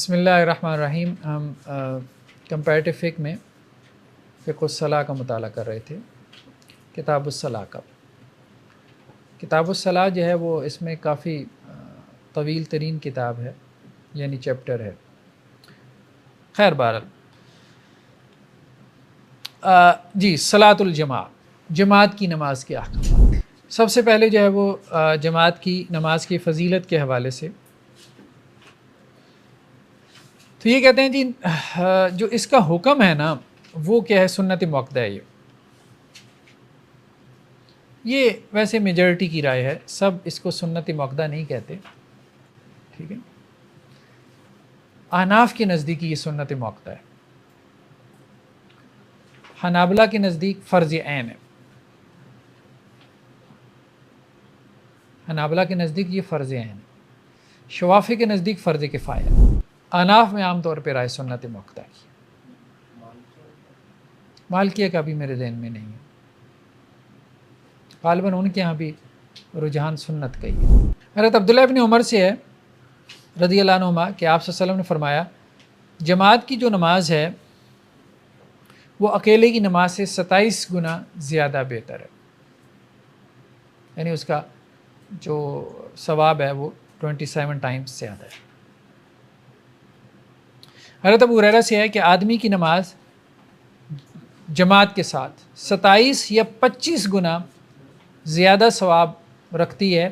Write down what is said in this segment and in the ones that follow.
بسم اللہ الرحمن الرحیم. ہم کمپیریٹیو فقہ میں فقہ الصلاح کا مطالعہ کر رہے تھے. کتاب الصلاح کا کتاب الصلاح جو ہے وہ اس میں کافی طویل ترین کتاب ہے، یعنی چیپٹر ہے. خیر بہرحال جی صلاۃ الجماع، جماعت کی نماز کے احکامات. سب سے پہلے جو ہے وہ جماعت کی نماز کی فضیلت کے حوالے سے تو یہ کہتے ہیں جی جو اس کا حکم ہے نا وہ کیا ہے، سنت موقدہ ہے. یہ ویسے میجورٹی کی رائے ہے، سب اس کو سنت موقدہ نہیں کہتے، ٹھیک ہے. احناف کے نزدیک یہ سنت موقدہ ہے، حنابلہ کے نزدیک فرض عین ہے. حنابلہ کے نزدیک یہ فرض عین ہے، شوافی کے نزدیک فرض کفایہ ہے. احناف میں عام طور پہ رائے سنت موقدہ کی. مالکیہ کا بھی میرے ذہن میں نہیں ہے، غالباً ان کے ہاں بھی رجحان سنت کا ہی ہے. حضرت عبداللہ ابن عمر سے ہے رضی اللہ عنہما کہ آپ صلی اللہ علیہ وسلم نے فرمایا جماعت کی جو نماز ہے وہ اکیلے کی نماز سے 27 گنا زیادہ بہتر ہے، یعنی اس کا جو ثواب ہے وہ 27 ٹائمز زیادہ ہے. حضرت ابو ہریرہ سے ہے کہ آدمی کی نماز جماعت کے ساتھ 27 یا 25 گنا زیادہ ثواب رکھتی ہے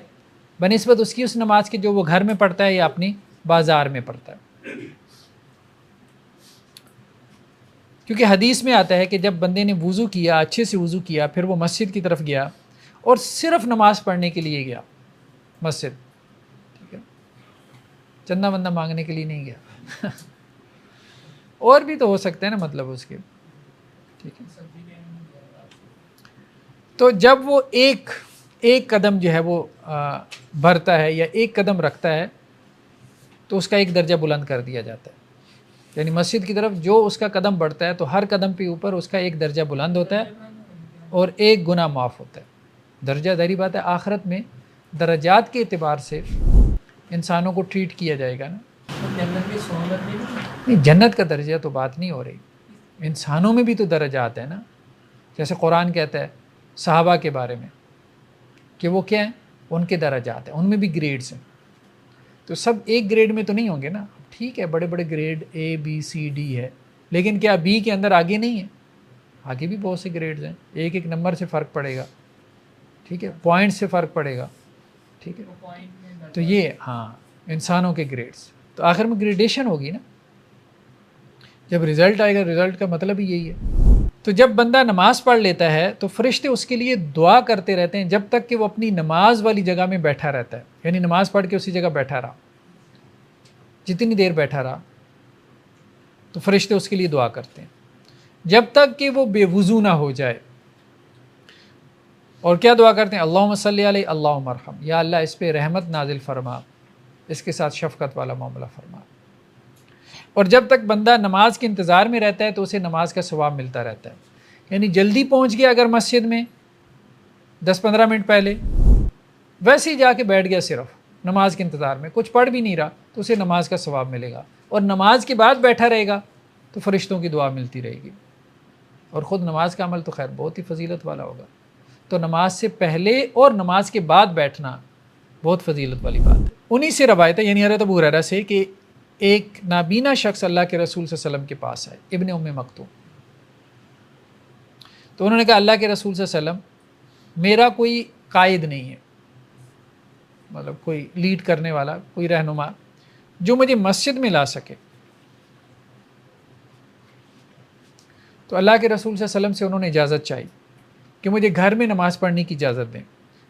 بنسبت اس کی اس نماز کے جو وہ گھر میں پڑھتا ہے یا اپنی بازار میں پڑھتا ہے. کیونکہ حدیث میں آتا ہے کہ جب بندے نے وضو کیا، اچھے سے وضو کیا، پھر وہ مسجد کی طرف گیا اور صرف نماز پڑھنے کے لیے گیا مسجد، ٹھیک ہے، چندہ بندہ مانگنے کے لیے نہیں گیا اور بھی تو ہو سکتے ہیں نا مطلب اس کے، ٹھیک ہے. تو جب وہ ایک قدم جو ہے وہ بھرتا ہے یا ایک قدم رکھتا ہے تو اس کا ایک درجہ بلند کر دیا جاتا ہے. یعنی مسجد کی طرف جو اس کا قدم بڑھتا ہے تو ہر قدم پہ اوپر اس کا ایک درجہ بلند ہوتا ہے اور ایک گناہ معاف ہوتا ہے. درجہ ظاہری بات ہے آخرت میں درجات کے اعتبار سے انسانوں کو ٹریٹ کیا جائے گا نا. نہیں، جنت کا درجہ تو بات نہیں ہو رہی، انسانوں میں بھی تو درجات ہیں نا. جیسے قرآن کہتا ہے صحابہ کے بارے میں کہ وہ کیا ہیں، ان کے درجات ہیں، ان میں بھی گریڈز ہیں. تو سب ایک گریڈ میں تو نہیں ہوں گے نا. ٹھیک ہے، بڑے بڑے grade A B C D ہے، لیکن کیا B کے اندر آگے نہیں ہے؟ آگے بھی بہت سے گریڈز ہیں. ایک ایک نمبر سے فرق پڑے گا، ٹھیک ہے، پوائنٹ سے فرق پڑے گا، ٹھیک ہے. تو یہ ہاں انسانوں کے گریڈز، تو آخر میں گریڈیشن ہوگی نا. جب رزلٹ آئے گا، رزلٹ کا مطلب ہی یہی ہے. تو جب بندہ نماز پڑھ لیتا ہے تو فرشتے اس کے لیے دعا کرتے رہتے ہیں جب تک کہ وہ اپنی نماز والی جگہ میں بیٹھا رہتا ہے. یعنی نماز پڑھ کے اسی جگہ بیٹھا رہا، جتنی دیر بیٹھا رہا تو فرشتے اس کے لیے دعا کرتے ہیں جب تک کہ وہ بے وضو نہ ہو جائے. اور کیا دعا کرتے ہیں؟ اللہم صلی علیہ اللہم ارحم، یا اللہ اس پہ رحمت نازل فرما، اس کے ساتھ شفقت والا معاملہ فرما. اور جب تک بندہ نماز کے انتظار میں رہتا ہے تو اسے نماز کا ثواب ملتا رہتا ہے. یعنی جلدی پہنچ گیا اگر مسجد میں 10-15 منٹ پہلے، ویسے ہی جا کے بیٹھ گیا صرف نماز کے انتظار میں، کچھ پڑھ بھی نہیں رہا تو اسے نماز کا ثواب ملے گا. اور نماز کے بعد بیٹھا رہے گا تو فرشتوں کی دعا ملتی رہے گی. اور خود نماز کا عمل تو خیر بہت ہی فضیلت والا ہوگا. تو نماز سے پہلے اور نماز کے بعد بیٹھنا بہت فضیلت والی بات ہے. انہی سے روایت ہے، یعنی حضرت ابو ہریرہ سے، کہ ایک نابینا شخص اللہ کے رسول صلی اللہ علیہ وسلم کے پاس آئے، ابن ام مکتوم. تو انہوں نے کہا اللہ کے رسول صلی اللہ علیہ وسلم میرا کوئی قائد نہیں ہے، مطلب کوئی لیڈ کرنے والا، کوئی رہنما جو مجھے مسجد میں لا سکے. تو اللہ کے رسول صلی اللہ علیہ وسلم سے انہوں نے اجازت چاہی کہ مجھے گھر میں نماز پڑھنے کی اجازت دیں.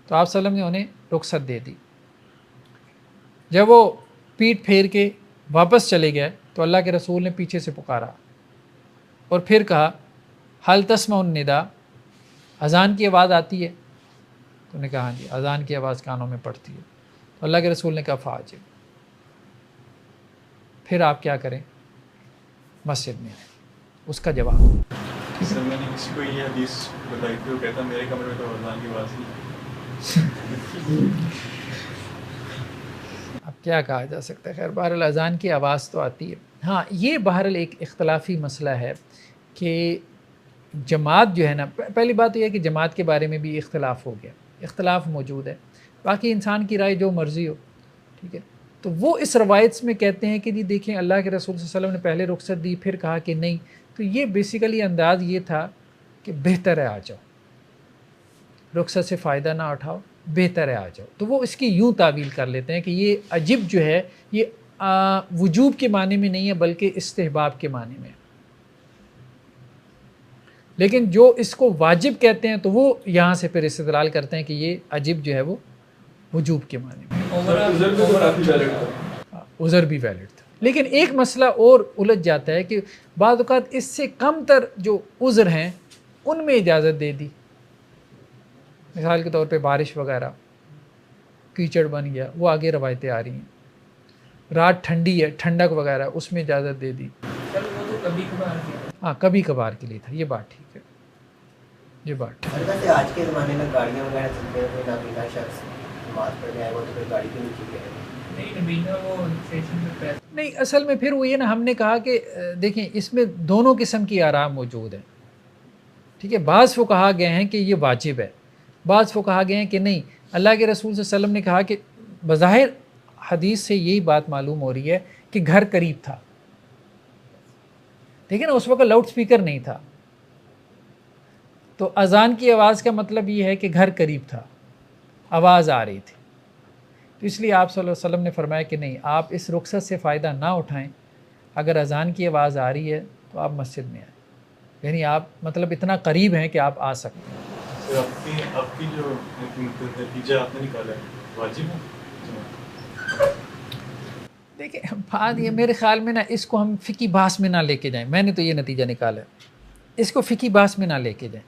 تو آپ صلی اللہ علیہ وسلم نے انہیں رخصت دے دی. جب وہ پیٹھ پھیر کے واپس چلے گئے تو اللہ کے رسول نے پیچھے سے پکارا اور پھر کہا حل تسمع النداء، اذان کی آواز آتی ہے؟ تو انہوں نے کہا ہاں جی، اذان کی آواز کانوں میں پڑتی ہے. تو اللہ کے رسول نے کہا فاجب، پھر آپ کیا کریں، مسجد میں آئیں. اس کا جواب سر میں نے کسی کو یہ حدیث بتائی تھی، وہ کہتا میرے کمرے میں تو اذان کی آواز نہیں. اب کیا کہا جا سکتا ہے. خیر بہرحال اذان کی آواز تو آتی ہے. ہاں یہ بہرحال ایک اختلافی مسئلہ ہے کہ جماعت جو ہے نا، پہلی بات یہ ہے کہ جماعت کے بارے میں بھی اختلاف ہو گیا، اختلاف موجود ہے. باقی انسان کی رائے جو مرضی ہو، ٹھیک ہے. تو وہ اس روایت میں کہتے ہیں کہ جی دیکھیں اللہ کے رسول صلی اللہ علیہ وسلم نے پہلے رخصت دی پھر کہا کہ نہیں. تو یہ بیسیکلی انداز یہ تھا کہ بہتر ہے آ جاؤ، رخصت سے فائدہ نہ اٹھاؤ، بہتر ہے آ جاؤ. تو وہ اس کی یوں تعویل کر لیتے ہیں کہ یہ عجب جو ہے یہ وجوب کے معنی میں نہیں ہے بلکہ استحباب کے معنی میں ہے. لیکن جو اس کو واجب کہتے ہیں تو وہ یہاں سے پھر استدلال کرتے ہیں کہ یہ عجب جو ہے وہ وجوب کے معنی میں. عذر بھی ویلڈ تھا. لیکن ایک مسئلہ اور الجھ جاتا ہے کہ بعض اوقات اس سے کم تر جو عذر ہیں ان میں اجازت دے دی. مثال کے طور پہ بارش وغیرہ، کیچڑ بن گیا، وہ آگے روایتیں آ رہی ہیں. رات ٹھنڈی ہے، ٹھنڈک وغیرہ، اس میں اجازت دے دی. ہاں کبھی کبھار کے لیے تھا. یہ بات ٹھیک ہے، یہ بات ٹھیک ہے. آج کے زمانے میں گاڑیاں وغیرہ چلتے ہیں، کوئی نابینا شخص نماز پڑھنے آئے وہ تو پھر گاڑی کے نیچے گئے نہیں. اصل میں پھر وہ یہ نا، ہم نے کہا کہ دیکھیں اس میں دونوں قسم کی آراء موجود ہیں، ٹھیک ہے. بعض وہ کہا گئے ہیں کہ یہ واجب ہے، بعض وہ کہا گئے ہیں کہ نہیں. اللہ کے رسول صلی اللہ علیہ وسلم نے کہا کہ بظاہر حدیث سے یہی بات معلوم ہو رہی ہے کہ گھر قریب تھا، ٹھیک ہے نا، اس وقت لاؤڈ سپیکر نہیں تھا. تو اذان کی آواز کا مطلب یہ ہے کہ گھر قریب تھا، آواز آ رہی تھی. تو اس لیے آپ صلی اللہ علیہ وسلم نے فرمایا کہ نہیں، آپ اس رخصت سے فائدہ نہ اٹھائیں. اگر اذان کی آواز آ رہی ہے تو آپ مسجد میں آئیں، یعنی آپ مطلب اتنا قریب ہیں کہ آپ آ سکتے ہیں. آپ کی جو نتیجہ آپ نے نکالا ہے واجب ہے؟ دیکھیں بات یہ میرے خیال میں نا، اس کو ہم فقہی بحث میں نہ لے کے جائیں. میں نے تو یہ نتیجہ نکالا ہے، اس کو فقہی بحث میں نہ لے کے جائیں.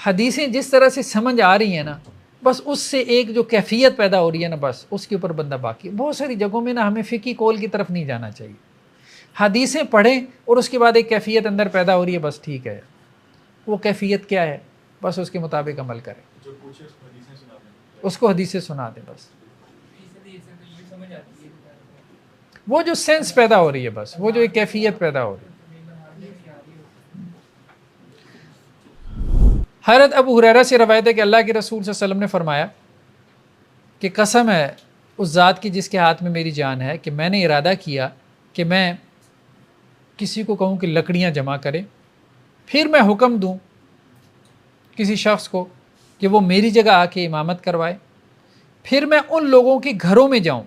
حدیثیں جس طرح سے سمجھ آ رہی ہیں نا، بس اس سے ایک جو کیفیت پیدا ہو رہی ہے نا، بس اس کے اوپر بندہ باقی. بہت ساری جگہوں میں نا ہمیں فقہی قول کی طرف نہیں جانا چاہیے. حدیثیں پڑھیں اور اس کے بعد ایک کیفیت اندر پیدا ہو رہی ہے، بس ٹھیک ہے. وہ کیفیت کیا ہے، بس اس کے مطابق عمل کریں. جو پوچھے اس کو حدیثیں سنا دیں، اس کو حدیثیں سنا دیں بس. وہ جو سینس پیدا ہو رہی ہے، بس وہ جو ایک کیفیت پیدا ہو رہی ہے. حضرت ابو ہریرہ سے روایت ہے کہ اللہ کے رسول صلی اللہ علیہ وسلم نے فرمایا کہ قسم ہے اس ذات کی جس کے ہاتھ میں میری جان ہے کہ میں نے ارادہ کیا کہ میں کسی کو کہوں کہ لکڑیاں جمع کرے، پھر میں حکم دوں کسی شخص کو کہ وہ میری جگہ آ کے امامت کروائے، پھر میں ان لوگوں کے گھروں میں جاؤں،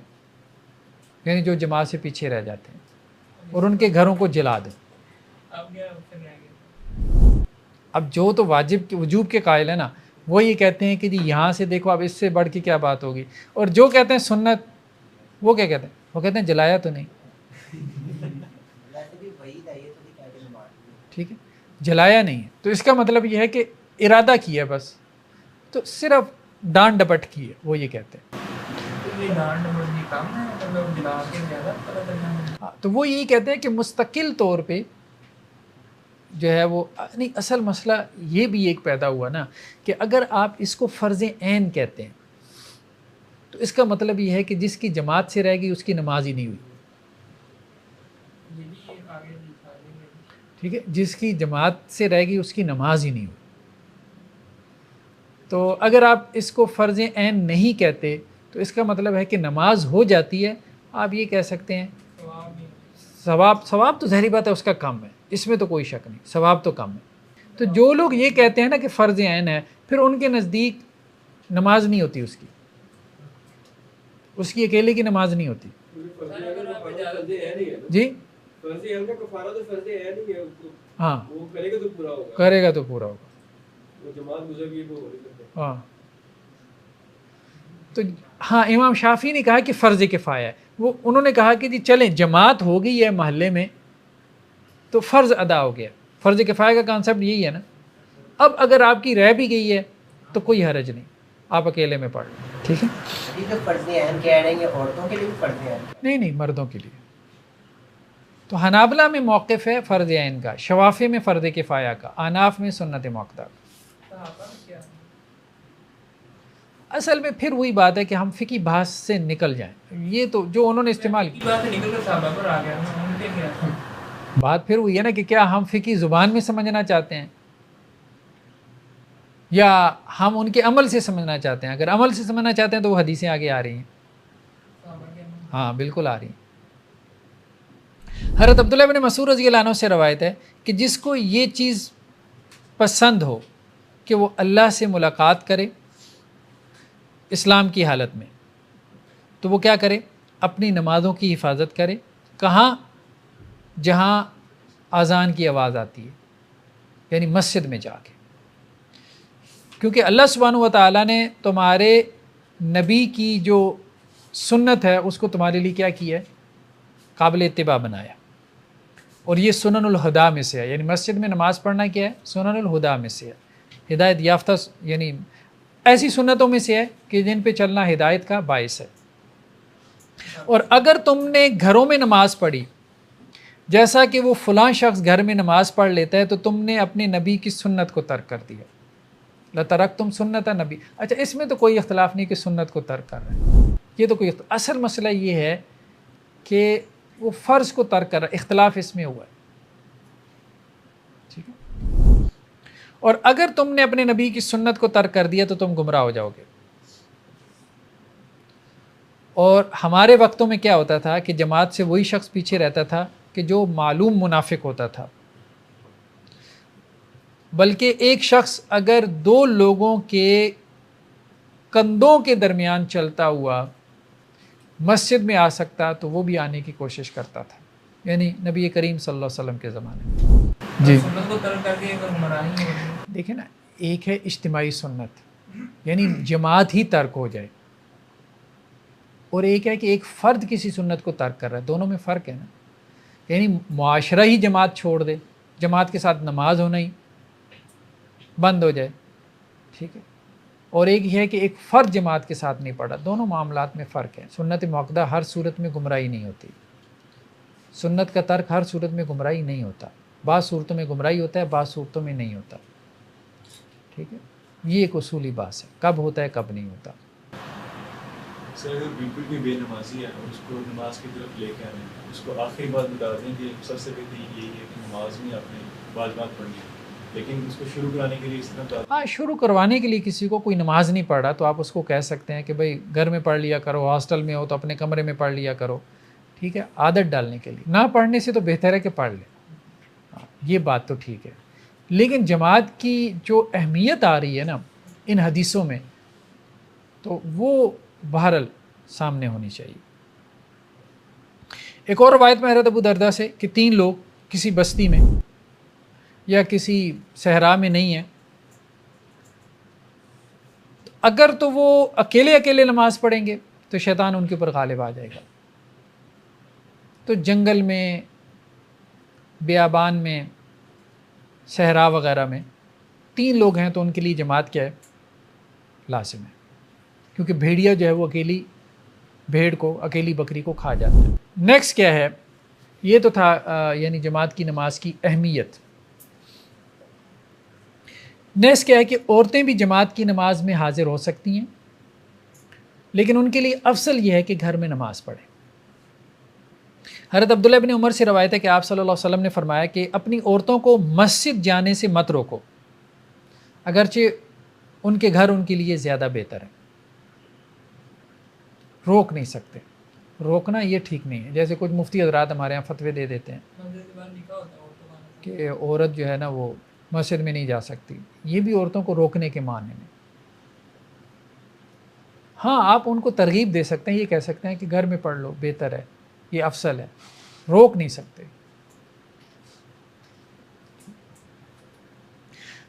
یعنی جو جماعت سے پیچھے رہ جاتے ہیں، اور ان کے گھروں کو جلا دوں. اب جو تو واجب کے وجوب کے قائل ہے نا، وہ یہ کہتے ہیں کہ جی یہاں سے دیکھو اب اس سے بڑھ کے کیا بات ہوگی. اور جو کہتے ہیں سنت، وہ کیا کہتے ہیں؟ وہ کہتے ہیں جلایا تو نہیں، ٹھیک ہے، جلایا نہیں ہے. تو اس کا مطلب یہ ہے کہ ارادہ کیا بس، تو صرف ڈانٹ ڈپٹ کی ہے، وہ یہ کہتے ہیں. تو وہ یہی کہتے ہیں کہ مستقل طور پہ جو ہے وہ نہیں. اصل مسئلہ یہ بھی ایک پیدا ہوا نا کہ اگر آپ اس کو فرض عین کہتے ہیں تو اس کا مطلب یہ ہے کہ جس کی جماعت سے رہ گئی اس کی نماز ہی نہیں ہوئی، ٹھیک ہے، جس کی جماعت سے رہ گئی اس کی نماز ہی نہیں ہوئی. تو اگر آپ اس کو فرض عین نہیں کہتے تو اس کا مطلب ہے کہ نماز ہو جاتی ہے. آپ یہ کہہ سکتے ہیں ثواب تو ظاہری بات ہے اس کا کم ہے، اس میں تو کوئی شک نہیں، ثواب تو کم ہے. تو جو لوگ یہ کہتے ہیں نا کہ فرض عین ہے، پھر ان کے نزدیک نماز نہیں ہوتی، اس کی اکیلے کی نماز نہیں ہوتی. جی ہاں، کرے گا تو پورا ہوگا. ہاں تو ہاں امام شافعی نے کہا کہ فرض کفایہ ہے. وہ انہوں نے کہا کہ جی چلیں جماعت ہو گئی ہے محلے میں تو فرض ادا ہو گیا. فرض کفایہ کا کانسیپٹ یہی ہے نا. اب اگر آپ کی رہ بھی گئی ہے تو کوئی حرج نہیں، آپ اکیلے میں پڑھ لیں، ٹھیک ہے. نہیں مردوں کے لیے. تو حنابلہ میں موقف ہے فرض عین کا، شوافی میں فرض کفایہ کا، احناف میں سنت موقدہ کا. اصل میں پھر وہی بات ہے کہ ہم فقہی بحث سے نکل جائیں. یہ تو جو انہوں نے استعمال کی بات نکل کر صحابہ پر آ گیا ان کے کیا بات پھر وہی ہے نا کہ کیا ہم فقہی زبان میں سمجھنا چاہتے ہیں یا ہم ان کے عمل سے سمجھنا چاہتے ہیں. اگر عمل سے سمجھنا چاہتے ہیں تو وہ حدیثیں آگے آ رہی ہیں. ہاں بالکل آ رہی ہیں. حضرت عبداللہ بن مسعود رضی اللہ عنہ سے روایت ہے کہ جس کو یہ چیز پسند ہو کہ وہ اللہ سے ملاقات کرے اسلام کی حالت میں تو وہ کیا کرے؟ اپنی نمازوں کی حفاظت کرے. کہاں؟ جہاں اذان کی آواز آتی ہے، یعنی مسجد میں جا کے. کیونکہ اللہ سبحانہ و تعالیٰ نے تمہارے نبی کی جو سنت ہے اس کو تمہارے لیے کیا کیا ہے؟ قابل اتباع بنایا. اور یہ سنن الہدا میں سے ہے، یعنی مسجد میں نماز پڑھنا کیا ہے؟ سنن الہدا میں سے ہے، ہدایت یافتہ، یعنی ایسی سنتوں میں سے ہے کہ جن پہ چلنا ہدایت کا باعث ہے. اور اگر تم نے گھروں میں نماز پڑھی جیسا کہ وہ فلاں شخص گھر میں نماز پڑھ لیتا ہے تو تم نے اپنے نبی کی سنت کو ترک کر دیا. لَتَرَکْتُمْ سُنَّتَ نبی. اچھا اس میں تو کوئی اختلاف نہیں کہ سنت کو ترک کر رہے ہیں، یہ تو کوئی اصل مسئلہ یہ ہے کہ وہ فرض کو ترک کر رہا ہے، اختلاف اس میں ہوا ہے. ٹھیک ہے. اور اگر تم نے اپنے نبی کی سنت کو ترک کر دیا تو تم گمراہ ہو جاؤ گے. اور ہمارے وقتوں میں کیا ہوتا تھا کہ جماعت سے وہی شخص پیچھے رہتا تھا کہ جو معلوم منافق ہوتا تھا. بلکہ ایک شخص اگر دو لوگوں کے کندھوں کے درمیان چلتا ہوا مسجد میں آ سکتا تو وہ بھی آنے کی کوشش کرتا تھا، یعنی نبی کریم صلی اللہ علیہ وسلم کے زمانے میں. جی سنت کو ترک کر کے اگر گمراہی ہوگی. دیکھیں نا، ایک ہے اجتماعی سنت یعنی جماعت ہی ترک ہو جائے، اور ایک ہے کہ ایک فرد کسی سنت کو ترک کر رہا ہے. دونوں میں فرق ہے نا. یعنی معاشرہ ہی جماعت چھوڑ دے، جماعت کے ساتھ نماز ہونا ہی بند ہو جائے. ٹھیک ہے. اور ایک یہ ہے کہ ایک فرد جماعت کے ساتھ نہیں پڑھا. دونوں معاملات میں فرق ہے. سنت مؤکدہ ہر صورت میں گمراہی نہیں ہوتی، سنت کا ترک ہر صورت میں گمراہی نہیں ہوتا. بعض صورتوں میں گمراہی ہوتا ہے، بعض صورتوں میں نہیں ہوتا. ٹھیک ہے. یہ ایک اصولی بات ہے، کب ہوتا ہے کب نہیں ہوتا. سر اگر بالکل بھی بے نمازی ہے اور اس کو نماز کی طرف لے کے آئیں، اس کو آخری بات بتا دیں کہ سب سے بہتر یہی ہے کہ نماز میں آپ نے واجبات پڑھنی ہے، لیکن اس کو شروع کرانے کے لیے اس طرح بتا ہاں، شروع کروانے کے لیے کسی کو کوئی نماز نہیں پڑھ رہا تو آپ اس کو کہہ سکتے ہیں کہ بھائی گھر میں پڑھ لیا کرو، ہاسٹل میں ہو تو اپنے کمرے میں پڑھ لیا کرو. ٹھیک ہے. عادت ڈالنے کے لیے، نہ پڑھنے سے تو بہتر ہے کہ پڑھ لیں. یہ بات تو ٹھیک ہے. لیکن جماعت کی جو اہمیت آ رہی ہے نا ان حدیثوں میں، تو وہ بہرحال سامنے ہونی چاہیے. ایک اور روایت میں حضرت ابو درداء سے کہ 3 لوگ کسی بستی میں یا کسی صحرا میں نہیں ہیں، اگر تو وہ اکیلے اکیلے نماز پڑھیں گے تو شیطان ان کے اوپر غالب آ جائے گا. تو جنگل میں، بیابان میں، صحرا وغیرہ میں 3 لوگ ہیں تو ان کے لیے جماعت کیا ہے؟ لازم ہے. کیونکہ بھیڑیا جو ہے وہ اکیلی بھیڑ کو، اکیلی بکری کو کھا جاتا ہے. نیکسٹ کیا ہے؟ یہ تو تھا یعنی جماعت کی نماز کی اہمیت. نیکسٹ کیا ہے کہ عورتیں بھی جماعت کی نماز میں حاضر ہو سکتی ہیں، لیکن ان کے لیے افضل یہ ہے کہ گھر میں نماز پڑھیں. حضرت عبداللہ بن عمر سے روایت ہے کہ آپ صلی اللہ علیہ وسلم نے فرمایا کہ اپنی عورتوں کو مسجد جانے سے مت روکو، اگرچہ ان کے گھر ان کے لیے زیادہ بہتر ہے. روک نہیں سکتے. روکنا یہ ٹھیک نہیں ہے. جیسے کچھ مفتی حضرات ہمارے یہاں فتوے دے دیتے ہیں منزل کے بعد نکاح ہوتا ہے عورتوں کا. کہ عورت جو ہے نا وہ مسجد میں نہیں جا سکتی. یہ بھی عورتوں کو روکنے کے معنی میں. ہاں، آپ ان کو ترغیب دے سکتے ہیں، یہ کہہ سکتے ہیں کہ گھر میں پڑھ لو، بہتر ہے، یہ افضل ہے. روک نہیں سکتے.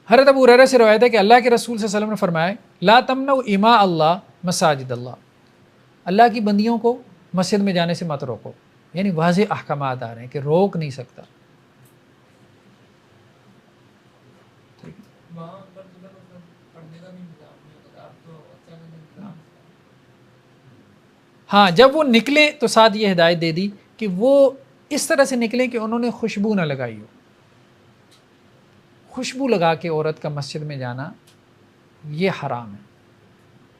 حضرت ابو ہریرہ سے روایت ہے کہ اللہ کے رسول صلی اللہ علیہ وسلم نے فرمایا لا تمنعوا اماء اللہ مساجد اللہ. اللہ کی بندیوں کو مسجد میں جانے سے مت روکو. یعنی واضح احکامات آ رہے ہیں کہ روک نہیں سکتا. وہاں پر جو پڑھنے کا بھی انتظام نہیں ہوتا. آپ تو اچھا انتظام. ہاں، جب وہ نکلے تو ساتھ یہ ہدایت دے دی کہ وہ اس طرح سے نکلیں کہ انہوں نے خوشبو نہ لگائی ہو. خوشبو لگا کے عورت کا مسجد میں جانا یہ حرام ہے.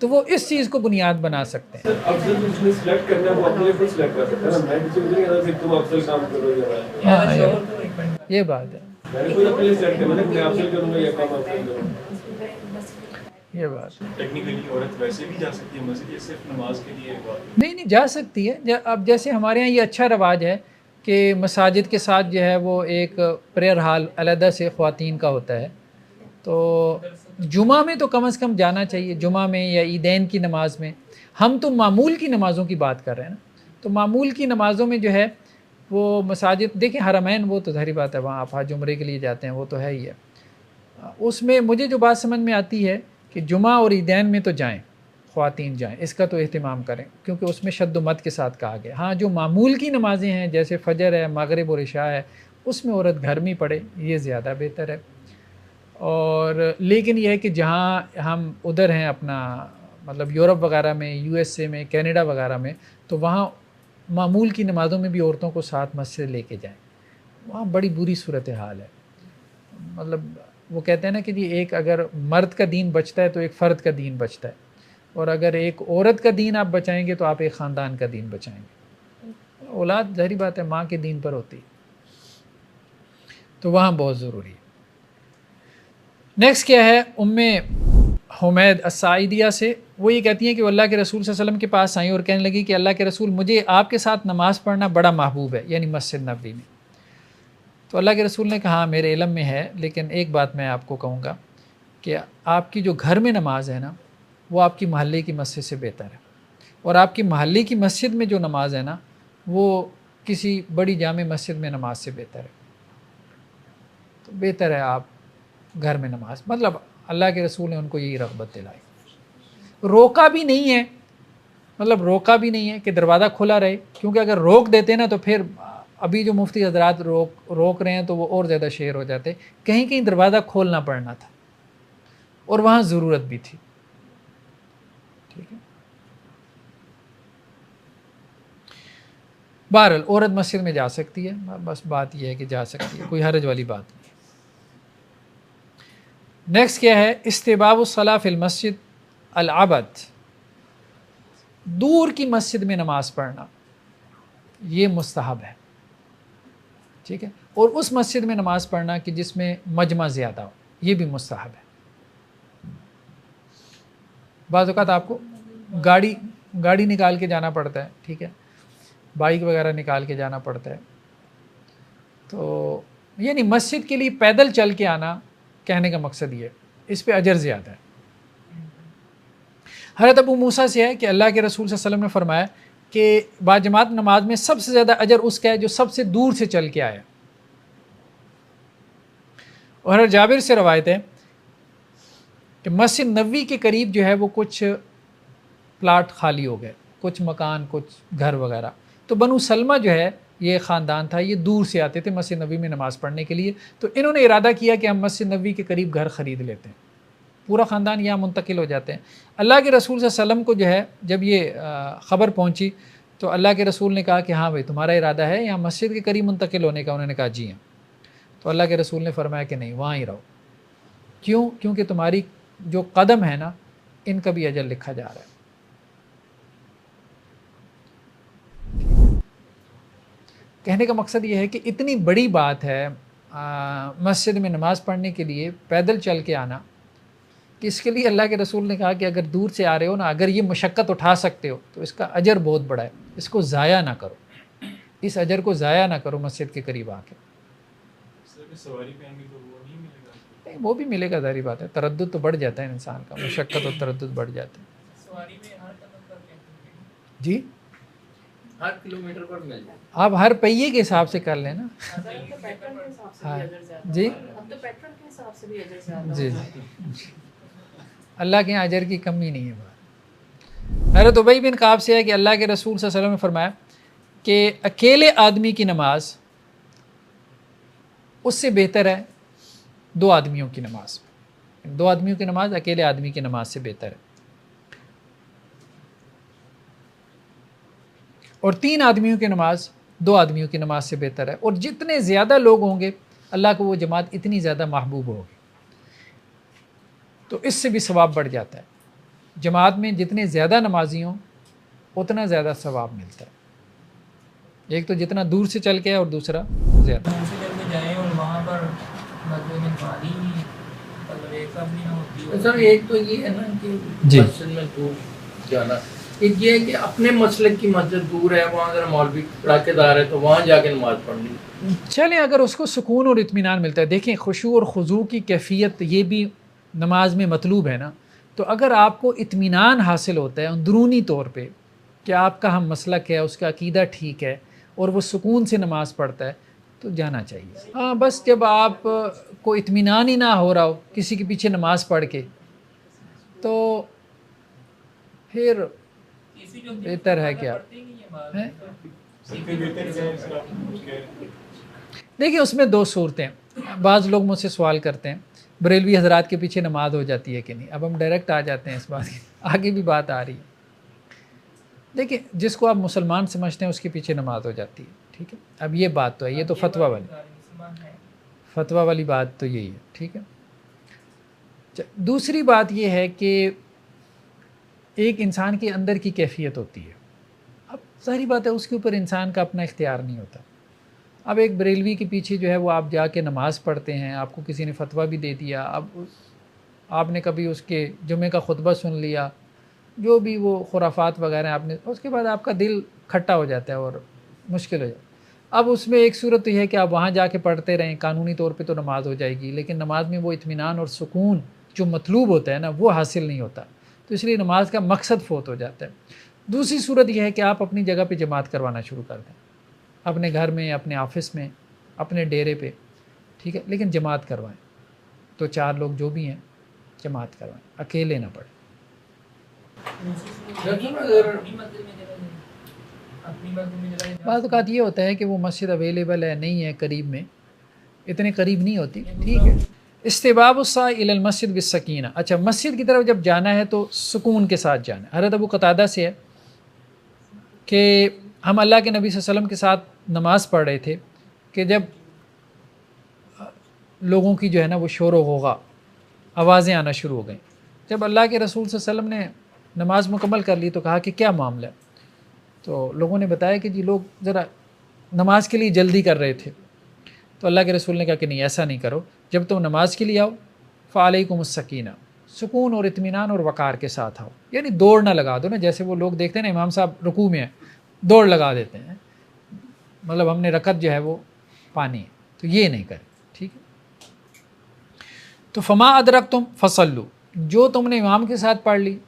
تو وہ اس چیز کو بنیاد بنا سکتے ہیں. افضل اس نے سلیکٹ کرنا ہے وہ اپنے لیے سلیکٹ کر سکتا ہے نا. میں کسی کو نہیں کہتا کہ تم افضل کام کرو یا میں. ہاں یہ بات ہے, میں نے خود اپنے لیے سلیکٹ کرنا ہے کہ میں افضل کروں گا یا کام افضل کروں گا. یہ بات ٹیکنیکلی عورت ویسے بھی جا سکتی ہے مسجد, یہ صرف نماز کے لیے بات نہیں جا سکتی ہے. اب جیسے ہمارے یہاں یہ اچھا رواج ہے کہ مساجد کے ساتھ جو ہے وہ ایک پریئر ہال علیحدہ سے خواتین کا ہوتا ہے, تو جمعہ میں تو کم از کم جانا چاہیے, جمعہ میں یا عیدین کی نماز میں. ہم تو معمول کی نمازوں کی بات کر رہے ہیں نا, تو معمول کی نمازوں میں جو ہے وہ مساجد دیکھیں حرمین وہ تو ظاہری بات ہے وہاں آپ حج عمرے کے لیے جاتے ہیں وہ تو ہے ہی ہے. اس میں مجھے جو بات سمجھ میں آتی ہے کہ جمعہ اور عیدین میں تو جائیں, خواتین جائیں, اس کا تو اہتمام کریں کیونکہ اس میں شد و مت کے ساتھ کہا گیا. ہاں جو معمول کی نمازیں ہیں جیسے فجر ہے, مغرب اور عشاء ہے, اس میں عورت گھر میں پڑھے, یہ زیادہ بہتر ہے. اور لیکن یہ ہے کہ جہاں ہم ادھر ہیں اپنا مطلب یورپ وغیرہ میں, یو ایس اے میں, کینیڈا وغیرہ میں, تو وہاں معمول کی نمازوں میں بھی عورتوں کو ساتھ مسجد لے کے جائیں. وہاں بڑی بری صورتحال ہے. مطلب وہ کہتے ہیں نا کہ جی ایک اگر مرد کا دین بچتا ہے تو ایک فرد کا دین بچتا ہے, اور اگر ایک عورت کا دین آپ بچائیں گے تو آپ ایک خاندان کا دین بچائیں گے. اولاد ظاہری بات ہے ماں کے دین پر ہوتی, تو وہاں بہت ضروری ہے. نیکسٹ کیا ہے ام حمید الساعدیہ سے, وہ یہ کہتی ہیں کہ وہ اللہ کے رسول صلی اللہ علیہ وسلم کے پاس آئیں اور کہنے لگی کہ اللہ کے رسول مجھے آپ کے ساتھ نماز پڑھنا بڑا محبوب ہے, یعنی مسجد نبوی میں. تو اللہ کے رسول نے کہا ہاں میرے علم میں ہے, لیکن ایک بات میں آپ کو کہوں گا کہ آپ کی جو گھر میں نماز ہے نا وہ آپ کی محلے کی مسجد سے بہتر ہے, اور آپ کی محلے کی مسجد میں جو نماز ہے نا وہ کسی بڑی جامع مسجد میں نماز سے بہتر ہے. تو بہتر ہے آپ گھر میں نماز, مطلب اللہ کے رسول نے ان کو یہی رغبت دلائی. روکا بھی نہیں ہے, مطلب روکا بھی نہیں ہے کہ دروازہ کھلا رہے, کیونکہ اگر روک دیتے نا تو پھر ابھی جو مفتی حضرات روک رہے ہیں تو وہ اور زیادہ شیر ہو جاتے. کہیں کہیں دروازہ کھولنا پڑنا تھا اور وہاں ضرورت بھی تھی. ٹھیک ہے, بہرحال عورت مسجد میں جا سکتی ہے, بس بات یہ ہے کہ جا سکتی ہے, کوئی حرج والی بات نہیں. نیکسٹ کیا ہے استحباب الصلاۃ فی المسجد العبد, دور کی مسجد میں نماز پڑھنا یہ مستحب ہے. ٹھیک ہے, اور اس مسجد میں نماز پڑھنا کہ جس میں مجمع زیادہ ہو یہ بھی مستحب ہے. بعض اوقات آپ کو گاڑی نکال کے جانا پڑتا ہے, ٹھیک ہے, بائک وغیرہ نکال کے جانا پڑتا ہے, تو یعنی مسجد کے لیے پیدل چل کے آنا, کہنے کا مقصد یہ ہے اس پہ اجر زیادہ ہے. حضرت ابو موسیٰ سے ہے کہ اللہ کے رسول صلی اللہ علیہ وسلم نے فرمایا کہ باجماعت نماز میں سب سے زیادہ اجر اس کا ہے جو سب سے دور سے چل کے آیا. اور حضرت جابر سے روایت ہے کہ مسجد نبوی کے قریب جو ہے وہ کچھ پلاٹ خالی ہو گئے, کچھ مکان, کچھ گھر وغیرہ. تو بنو سلمہ جو ہے یہ خاندان تھا, یہ دور سے آتے تھے مسجد نبوی میں نماز پڑھنے کے لیے. تو انہوں نے ارادہ کیا کہ ہم مسجد نبوی کے قریب گھر خرید لیتے ہیں, پورا خاندان یہاں منتقل ہو جاتے ہیں. اللہ کے رسول صلی اللہ علیہ وسلم کو جو ہے جب یہ خبر پہنچی تو اللہ کے رسول نے کہا کہ ہاں بھائی تمہارا ارادہ ہے یہاں مسجد کے قریب منتقل ہونے کا؟ انہوں نے کہا جی ہاں. تو اللہ کے رسول نے فرمایا کہ نہیں, وہاں ہی رہو. کیوں؟ کیونکہ تمہاری جو قدم ہے نا ان کا بھی اجر لکھا جا رہا ہے. کہنے کا مقصد یہ ہے کہ اتنی بڑی بات ہے مسجد میں نماز پڑھنے کے لیے پیدل چل کے آنا, کہ اس کے لیے اللہ کے رسول نے کہا کہ اگر دور سے آ رہے ہو نا, اگر یہ مشقت اٹھا سکتے ہو تو اس کا اجر بہت بڑا ہے, اس کو ضائع نہ کرو, اس اجر کو ضائع نہ کرو مسجد کے قریب آ کے. سواری پہ آئیں گے تو وہ نہیں ملے گا؟ نہیں وہ بھی ملے گا, ظاہری بات ہے, تردد تو بڑھ جاتا ہے انسان کا, مشقت اور تردد بڑھ جاتا ہے. سواری میں ہر قدم پر کہتے جی ہر کلومیٹر پر مل جائے. آپ ہر پہیے کے حساب سے کر لیں نا. ہاں جی جی جی, اللہ کے یہاں اجر کی کمی نہیں ہے. حضرت ابی بن کعب سے ہے کہ اللہ کے رسول صلی اللہ علیہ وسلم نے فرمایا کہ اکیلے آدمی کی نماز اس سے بہتر ہے دو آدمیوں کی نماز. دو آدمیوں کی نماز اکیلے آدمی کی نماز سے بہتر ہے, اور تین آدمیوں کی نماز دو آدمیوں کی نماز سے بہتر ہے. اور جتنے زیادہ لوگ ہوں گے اللہ کو وہ جماعت اتنی زیادہ محبوب ہوگی, تو اس سے بھی ثواب بڑھ جاتا ہے. جماعت میں جتنے زیادہ نمازی ہوں اتنا زیادہ ثواب ملتا ہے. ایک تو جتنا دور سے چل کے ہے اور دوسرا زیادہ. دور سے چل کے جائیں اور وہاں پر مسجد میں پانی مطلب ایک ساتھ بھی نہ ہوتی ہے. سر ایک تو یہ ہے نا کہ جی. مسجد میں دور جانا، ایک یہ ہے کہ اپنے مسلک کی مسجد دور ہے، وہاں اگر مولوی پڑاکے دار ہے تو وہاں جا کے نماز پڑھنی. چلیں اگر اس کو سکون اور اطمینان ملتا ہے. دیکھیں خشوع اور خضوع کی کیفیت یہ بھی نماز میں مطلوب ہے نا. تو اگر آپ کو اطمینان حاصل ہوتا ہے اندرونی طور پہ کہ آپ کا ہم مسلک ہے، اس کا عقیدہ ٹھیک ہے اور وہ سکون سے نماز پڑھتا ہے تو جانا چاہیے. ہاں بس جب آپ کو اطمینان ہی نہ ہو رہا ہو کسی کے پیچھے نماز پڑھ کے تو پھر اسی جو بہتر ہے کہ آپ پڑھتے ہی نہیں ہے بعد ہیں. سب سے بہتر کیا ہے سر، آپ کچھ کہہ رہے ہیں؟ دیکھیں اس میں دو صورتیں. بعض لوگ مجھ سے سوال کرتے ہیں بریلوی حضرات کے پیچھے نماز ہو جاتی ہے کہ نہیں. اب ہم ڈائریکٹ آ جاتے ہیں اس بات کی، آگے بھی بات آ رہی ہے. دیکھیں جس کو آپ مسلمان سمجھتے ہیں اس کے پیچھے نماز ہو جاتی ہے، ٹھیک ہے. اب یہ بات تو ہے، یہ تو فتویٰ والی بات تو یہی ہے، ٹھیک ہے. دوسری بات یہ ہے کہ ایک انسان کے اندر کی کیفیت ہوتی ہے. اب ظاہری بات ہے اس کے اوپر انسان کا اپنا اختیار نہیں ہوتا. اب ایک بریلوی کے پیچھے جو ہے وہ آپ جا کے نماز پڑھتے ہیں، آپ کو کسی نے فتویٰ بھی دے دیا، اب آپ نے کبھی اس کے جمعے کا خطبہ سن لیا، جو بھی وہ خرافات وغیرہ آپ نے، اس کے بعد آپ کا دل کھٹا ہو جاتا ہے اور مشکل ہو جاتا ہے. اب اس میں ایک صورت تو یہ ہے کہ آپ وہاں جا کے پڑھتے رہیں، قانونی طور پہ تو نماز ہو جائے گی، لیکن نماز میں وہ اطمینان اور سکون جو مطلوب ہوتا ہے نا وہ حاصل نہیں ہوتا، تو اس لیے نماز کا مقصد فوت ہو جاتا ہے. دوسری صورت یہ ہے کہ آپ اپنی جگہ پہ جماعت کروانا شروع کر دیں، اپنے گھر میں، اپنے آفس میں، اپنے ڈیرے پہ، ٹھیک ہے، لیکن جماعت کروائیں. تو 4 لوگ جو بھی ہیں جماعت کروائیں، اکیلے نہ پڑھیں. بعض اوقات یہ ہوتا ہے کہ وہ مسجد اویلیبل ہے نہیں ہے قریب میں، اتنے قریب نہیں ہوتی، ٹھیک ہے. استباب السعی الی المسجد بالسکینہ. اچھا مسجد کی طرف جب جانا ہے تو سکون کے ساتھ جانا ہے. حضرت ابو قتادہ سے ہے کہ ہم اللہ کے نبی صلی اللہ علیہ وسلم کے ساتھ نماز پڑھ رہے تھے کہ جب لوگوں کی جو ہے نا وہ شور و غوغا، آوازیں آنا شروع ہو گئیں. جب اللہ کے رسول صلی اللہ علیہ وسلم نے نماز مکمل کر لی تو کہا کہ کیا معاملہ ہے؟ تو لوگوں نے بتایا کہ جی لوگ ذرا نماز کے لیے جلدی کر رہے تھے. تو اللہ کے رسول نے کہا کہ نہیں ایسا نہیں کرو، جب تم نماز کے لیے آؤ فعلیکم السکینہ، سکون اور اطمینان اور وقار کے ساتھ آؤ. یعنی دوڑ نہ لگا دو نا، جیسے وہ لوگ دیکھتے ہیں نا امام صاحب رکوع میں ہیں دوڑ لگا دیتے ہیں، مطلب ہم نے رکعت جو ہے وہ پانی ہے، تو یہ نہیں کرے، ٹھیک ہے. تو فما ادرکتم فصلوا، جو تم نے امام کے ساتھ پڑھ لی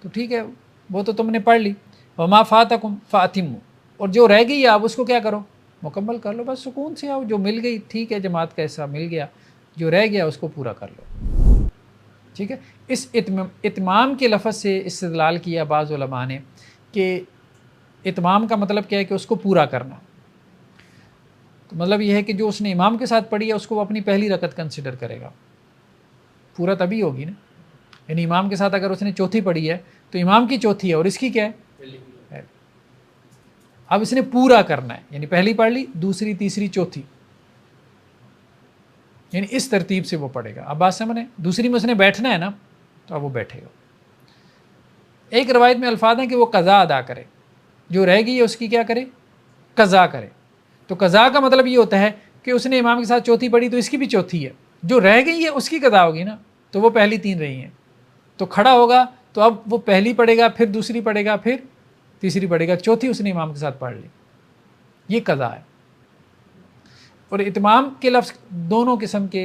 تو ٹھیک ہے وہ تو تم نے پڑھ لی. وما فاتکم فاتموا، اور جو رہ گئی آپ اس کو کیا کرو، مکمل کر لو. بس سکون سے آؤ، جو مل گئی ٹھیک ہے، جماعت کا حصہ مل گیا، جو رہ گیا اس کو پورا کر لو، ٹھیک ہے. اس اتمام کے لفظ سے استدلال کیا بعض علماء نے کہ اتمام کا مطلب کیا ہے کہ اس کو پورا کرنا. تو مطلب یہ ہے کہ جو اس نے امام کے ساتھ پڑھی ہے اس کو وہ اپنی پہلی رکعت کنسیڈر کرے گا، پورا تبھی ہوگی نا. یعنی امام کے ساتھ اگر اس نے چوتھی پڑھی ہے تو امام کی چوتھی ہے اور اس کی کیا ہے، اب اس نے پورا کرنا ہے. یعنی پہلی پڑھ لی، دوسری، تیسری، چوتھی، یعنی اس ترتیب سے وہ پڑھے گا. اب بات سمجھیں، دوسری میں اس نے بیٹھنا ہے نا تو اب وہ بیٹھے گا. ایک روایت میں الفاظ ہیں کہ وہ قضا ادا کرے، جو رہ گئی ہے اس کی کیا کرے، قضا کرے. تو قضا کا مطلب یہ ہوتا ہے کہ اس نے امام کے ساتھ چوتھی پڑھی تو اس کی بھی چوتھی ہے، جو رہ گئی ہے اس کی قضا ہوگی نا. تو وہ پہلی 3 رہی ہیں تو کھڑا ہوگا تو اب وہ پہلی پڑھے گا، پھر دوسری پڑھے گا، پھر تیسری پڑھے گا، چوتھی اس نے امام کے ساتھ پڑھ لی، یہ قضا ہے. اور اتمام کے لفظ دونوں قسم کے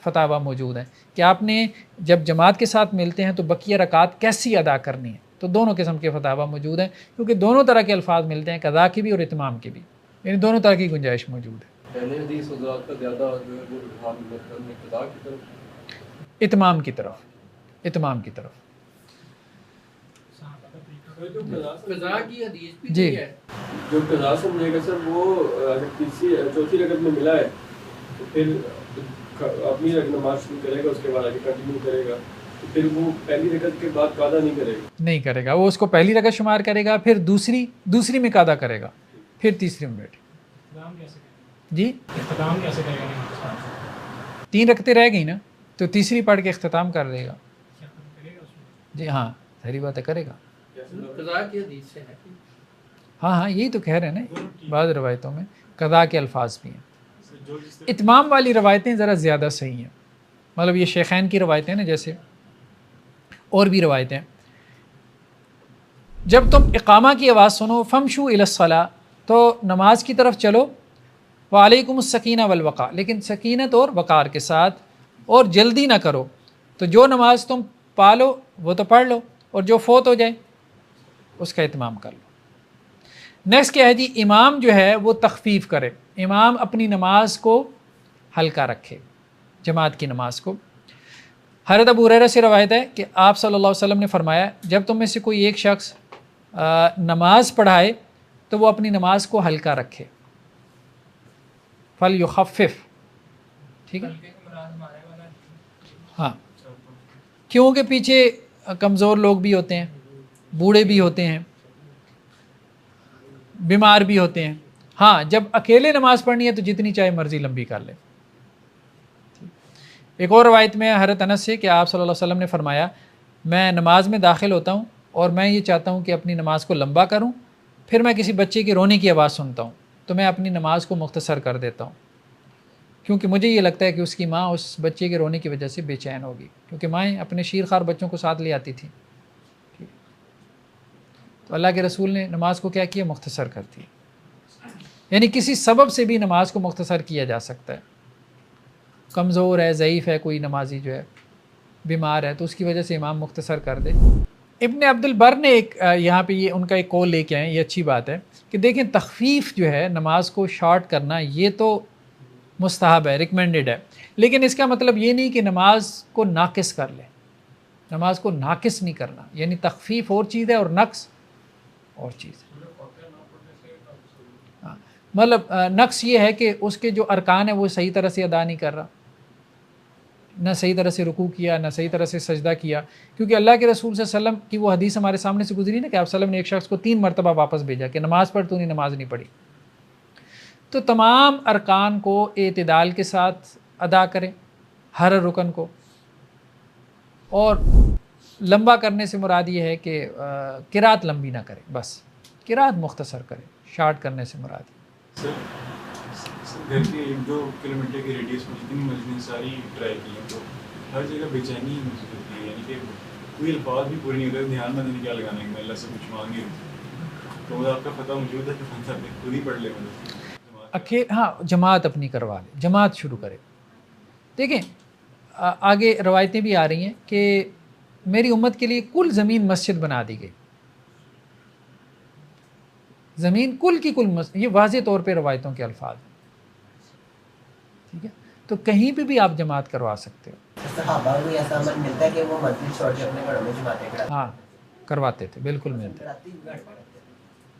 فتاویٰ موجود ہیں کہ آپ نے جب جماعت کے ساتھ ملتے ہیں تو بقیہ رکعات کیسی ادا کرنی ہے. تو دونوں قسم کے فتاویٰ موجود ہیں کیونکہ دونوں طرح کے الفاظ ملتے ہیں، قضا کی بھی اور اتمام کی بھی، یعنی دونوں طرح کی گنجائش موجود ہے. پہلے حدیث حضرات کا زیادہ جو ہے وہ رجحان مطلب قضا کی طرف، اتمام کی طرف، اتمام کی طرف. قضا کی حدیث بھی جی. ہے، جو قضا سمجھے گا سر وہ اگر تیسری چوتھی رکعت میں ملا ہے تو پھر اپنی نماز شروع کرے گا، اس کے بعد آگے کنٹینیو کرے گا، تو پھر وہ پہلی رکعت کے بعد قضا نہیں کرے گا، نہیں کرے گا، وہ اس کو پہلی رکعت شمار کرے گا، پھر دوسری میں قضا کرے گا، پھر تیسری میں بیٹھے. جی اختتام کیسے کرے گا؟ 3 رکعتیں رہ گئی نا تو تیسری پڑھ کے اختتام کر دے گا. جی ہاں ظاہری بات ہے کرے گا. قضا کی حدیث سے ہے. ہاں یہی تو کہہ رہے ہیں نا, بعض روایتوں میں قضا کے الفاظ بھی ہیں. جو جس طرح اتمام والی روایتیں ذرا زیادہ صحیح ہیں, مطلب یہ شیخین کی روایتیں نا, جیسے اور بھی روایتیں, جب تم اقامہ کی آواز سنو فمشوا الی الصلاۃ, تو نماز کی طرف چلو, وعلیکم السکینہ والوقار, لیکن سکینت اور وقار کے ساتھ, اور جلدی نہ کرو. تو جو نماز تم پالو وہ تو پڑھ لو, اور جو فوت ہو جائے اس کا اہتمام کر لو. نیکسٹ کیا ہے جی, امام جو ہے وہ تخفیف کرے, امام اپنی نماز کو ہلکا رکھے, جماعت کی نماز کو. حضرت ابو ہریرہ سے روایت ہے کہ آپ صلی اللہ علیہ وسلم نے فرمایا, جب تم میں سے کوئی ایک شخص نماز پڑھائے تو وہ اپنی نماز کو ہلکا رکھے, فلیخفف, ٹھیک ہے. ہاں, کیونکہ پیچھے کمزور لوگ بھی ہوتے ہیں, بوڑھے بھی ہوتے ہیں, بیمار بھی ہوتے ہیں. ہاں, جب اکیلے نماز پڑھنی ہے تو جتنی چاہے مرضی لمبی کر لے. ایک اور روایت میں حضرت انس سے کہ آپ صلی اللہ علیہ وسلم نے فرمایا, میں نماز میں داخل ہوتا ہوں اور میں یہ چاہتا ہوں کہ اپنی نماز کو لمبا کروں, پھر میں کسی بچے کی رونے کی آواز سنتا ہوں تو میں اپنی نماز کو مختصر کر دیتا ہوں, کیونکہ مجھے یہ لگتا ہے کہ اس کی ماں اس بچے کے رونے کی وجہ سے بے چین ہوگی, کیونکہ مائیں اپنے شیرخوار بچوں کو ساتھ لے آتی تھیں. تو اللہ کے رسول نے نماز کو کیا کیا, مختصر کر دی. یعنی کسی سبب سے بھی نماز کو مختصر کیا جا سکتا ہے. کمزور ہے, ضعیف ہے کوئی نمازی جو ہے, بیمار ہے, تو اس کی وجہ سے امام مختصر کر دے. ابن عبد البر نے ایک یہاں پہ یہ ان کا ایک قول لے کے آئے, یہ اچھی بات ہے کہ دیکھیں تخفیف جو ہے نماز کو شارٹ کرنا یہ تو مستحب ہے, ریکمینڈڈ ہے, لیکن اس کا مطلب یہ نہیں کہ نماز کو ناقص کر لے. نماز کو ناقص نہیں کرنا, یعنی تخفیف اور چیز ہے اور نقص اور چیز ہے. ہاں, مطلب نقص یہ ہے کہ اس کے جو ارکان ہیں وہ صحیح طرح سے ادا نہیں کر رہا, نہ صحیح طرح سے رکوع کیا, نہ صحیح طرح سے سجدہ کیا, کیونکہ اللہ کے رسول صلی اللہ علیہ وسلم کی وہ حدیث ہمارے سامنے سے گزری نا کہ آپ صلی اللہ علیہ وسلم نے ایک شخص کو 3 مرتبہ واپس بھیجا کہ نماز پڑھ, تو نے نماز نہیں پڑھی. تو تمام ارکان کو اعتدال کے ساتھ ادا کریں, ہر رکن کو, اور لمبا کرنے سے مراد یہ ہے کہ قرات لمبی نہ کریں, بس قرات مختصر کریں, شارٹ کرنے سے مراد ہے. سر گھر کے 1-2 کلومیٹر کے ریڈیس میں جتنی مسجدیں ساری ٹرائی کی ہیں تو ہر جگہ بے چینی ہی محسوس ہوتی ہے, یعنی کہ کوئی الفاظ بھی پورے نہیں ہوتے, دھیان میں نہیں کیا لگانا ہے, میں اللہ سے کچھ مانگی ہوں, تو آپ کا فتح موجود ہے کہ فتح خود ہی پڑھ لے. ہاں, جماعت اپنی کروا لے, جماعت شروع کرے. دیکھیں آگے روایتیں بھی آ رہی ہیں کہ میری امت کے لیے کل زمین مسجد بنا دی گئی, زمین کل کی کل مسجد, یہ واضح طور پہ روایتوں کے الفاظ ہیں, ٹھیک ہے. تو کہیں پہ بھی آپ جماعت کروا سکتے ہو. صحابہ کو ایسا عمل ملتا ہے کہ وہ مسجد چھوڑ کے اپنے گھروں میں جماعتیں کرواتے ہیں. ہاں کرواتے تھے, بالکل ملتے.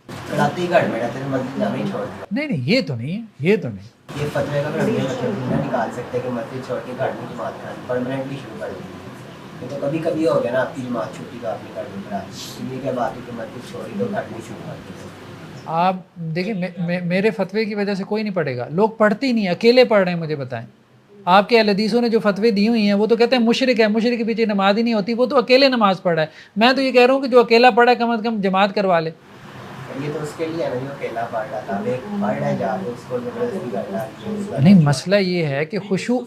کراتی گھر میں رہتے ہیں, مسجد جانا ہی چھوڑ دیا. نہیں یہ تو نہیں ہے, یہ تو نہیں. یہ فتوے کا پھر مطلب نہ نکال سکتے کہ مسجد چھوڑ کے گھر میں جماعت کرانی پرماننٹلی شروع کر دی. تو کبھی کبھی ہو گیا نا آپ کی جماعت چھٹی کا آپ نے گھر میں کرائی, یہ کیا بات ہے کہ مسجد چھوڑی تو گھر میں شروع کر دی. آپ دیکھیں میرے فتوے کی وجہ سے کوئی نہیں پڑھے گا, لوگ پڑھتے ہی نہیں, اکیلے پڑھ رہے ہیں. مجھے بتائیں آپ کے اہل حدیثوں نے جو فتوے دی ہوئی ہیں وہ تو کہتے ہیں مشرک ہے, مشرک کے پیچھے نماز ہی نہیں ہوتی, وہ تو اکیلے نماز پڑھ رہا ہے. میں تو یہ کہہ رہا ہوں کہ جو اکیلا پڑھا ہے کم از کم جماعت کروا لے. یہ تو اس کے لیے ہے نا جو اکیلا پڑھ رہا تھا, ایک پڑھ رہا ہے جا کے اس کو زبردستی کرتا. نہیں, مسئلہ یہ ہے کہ خشوع,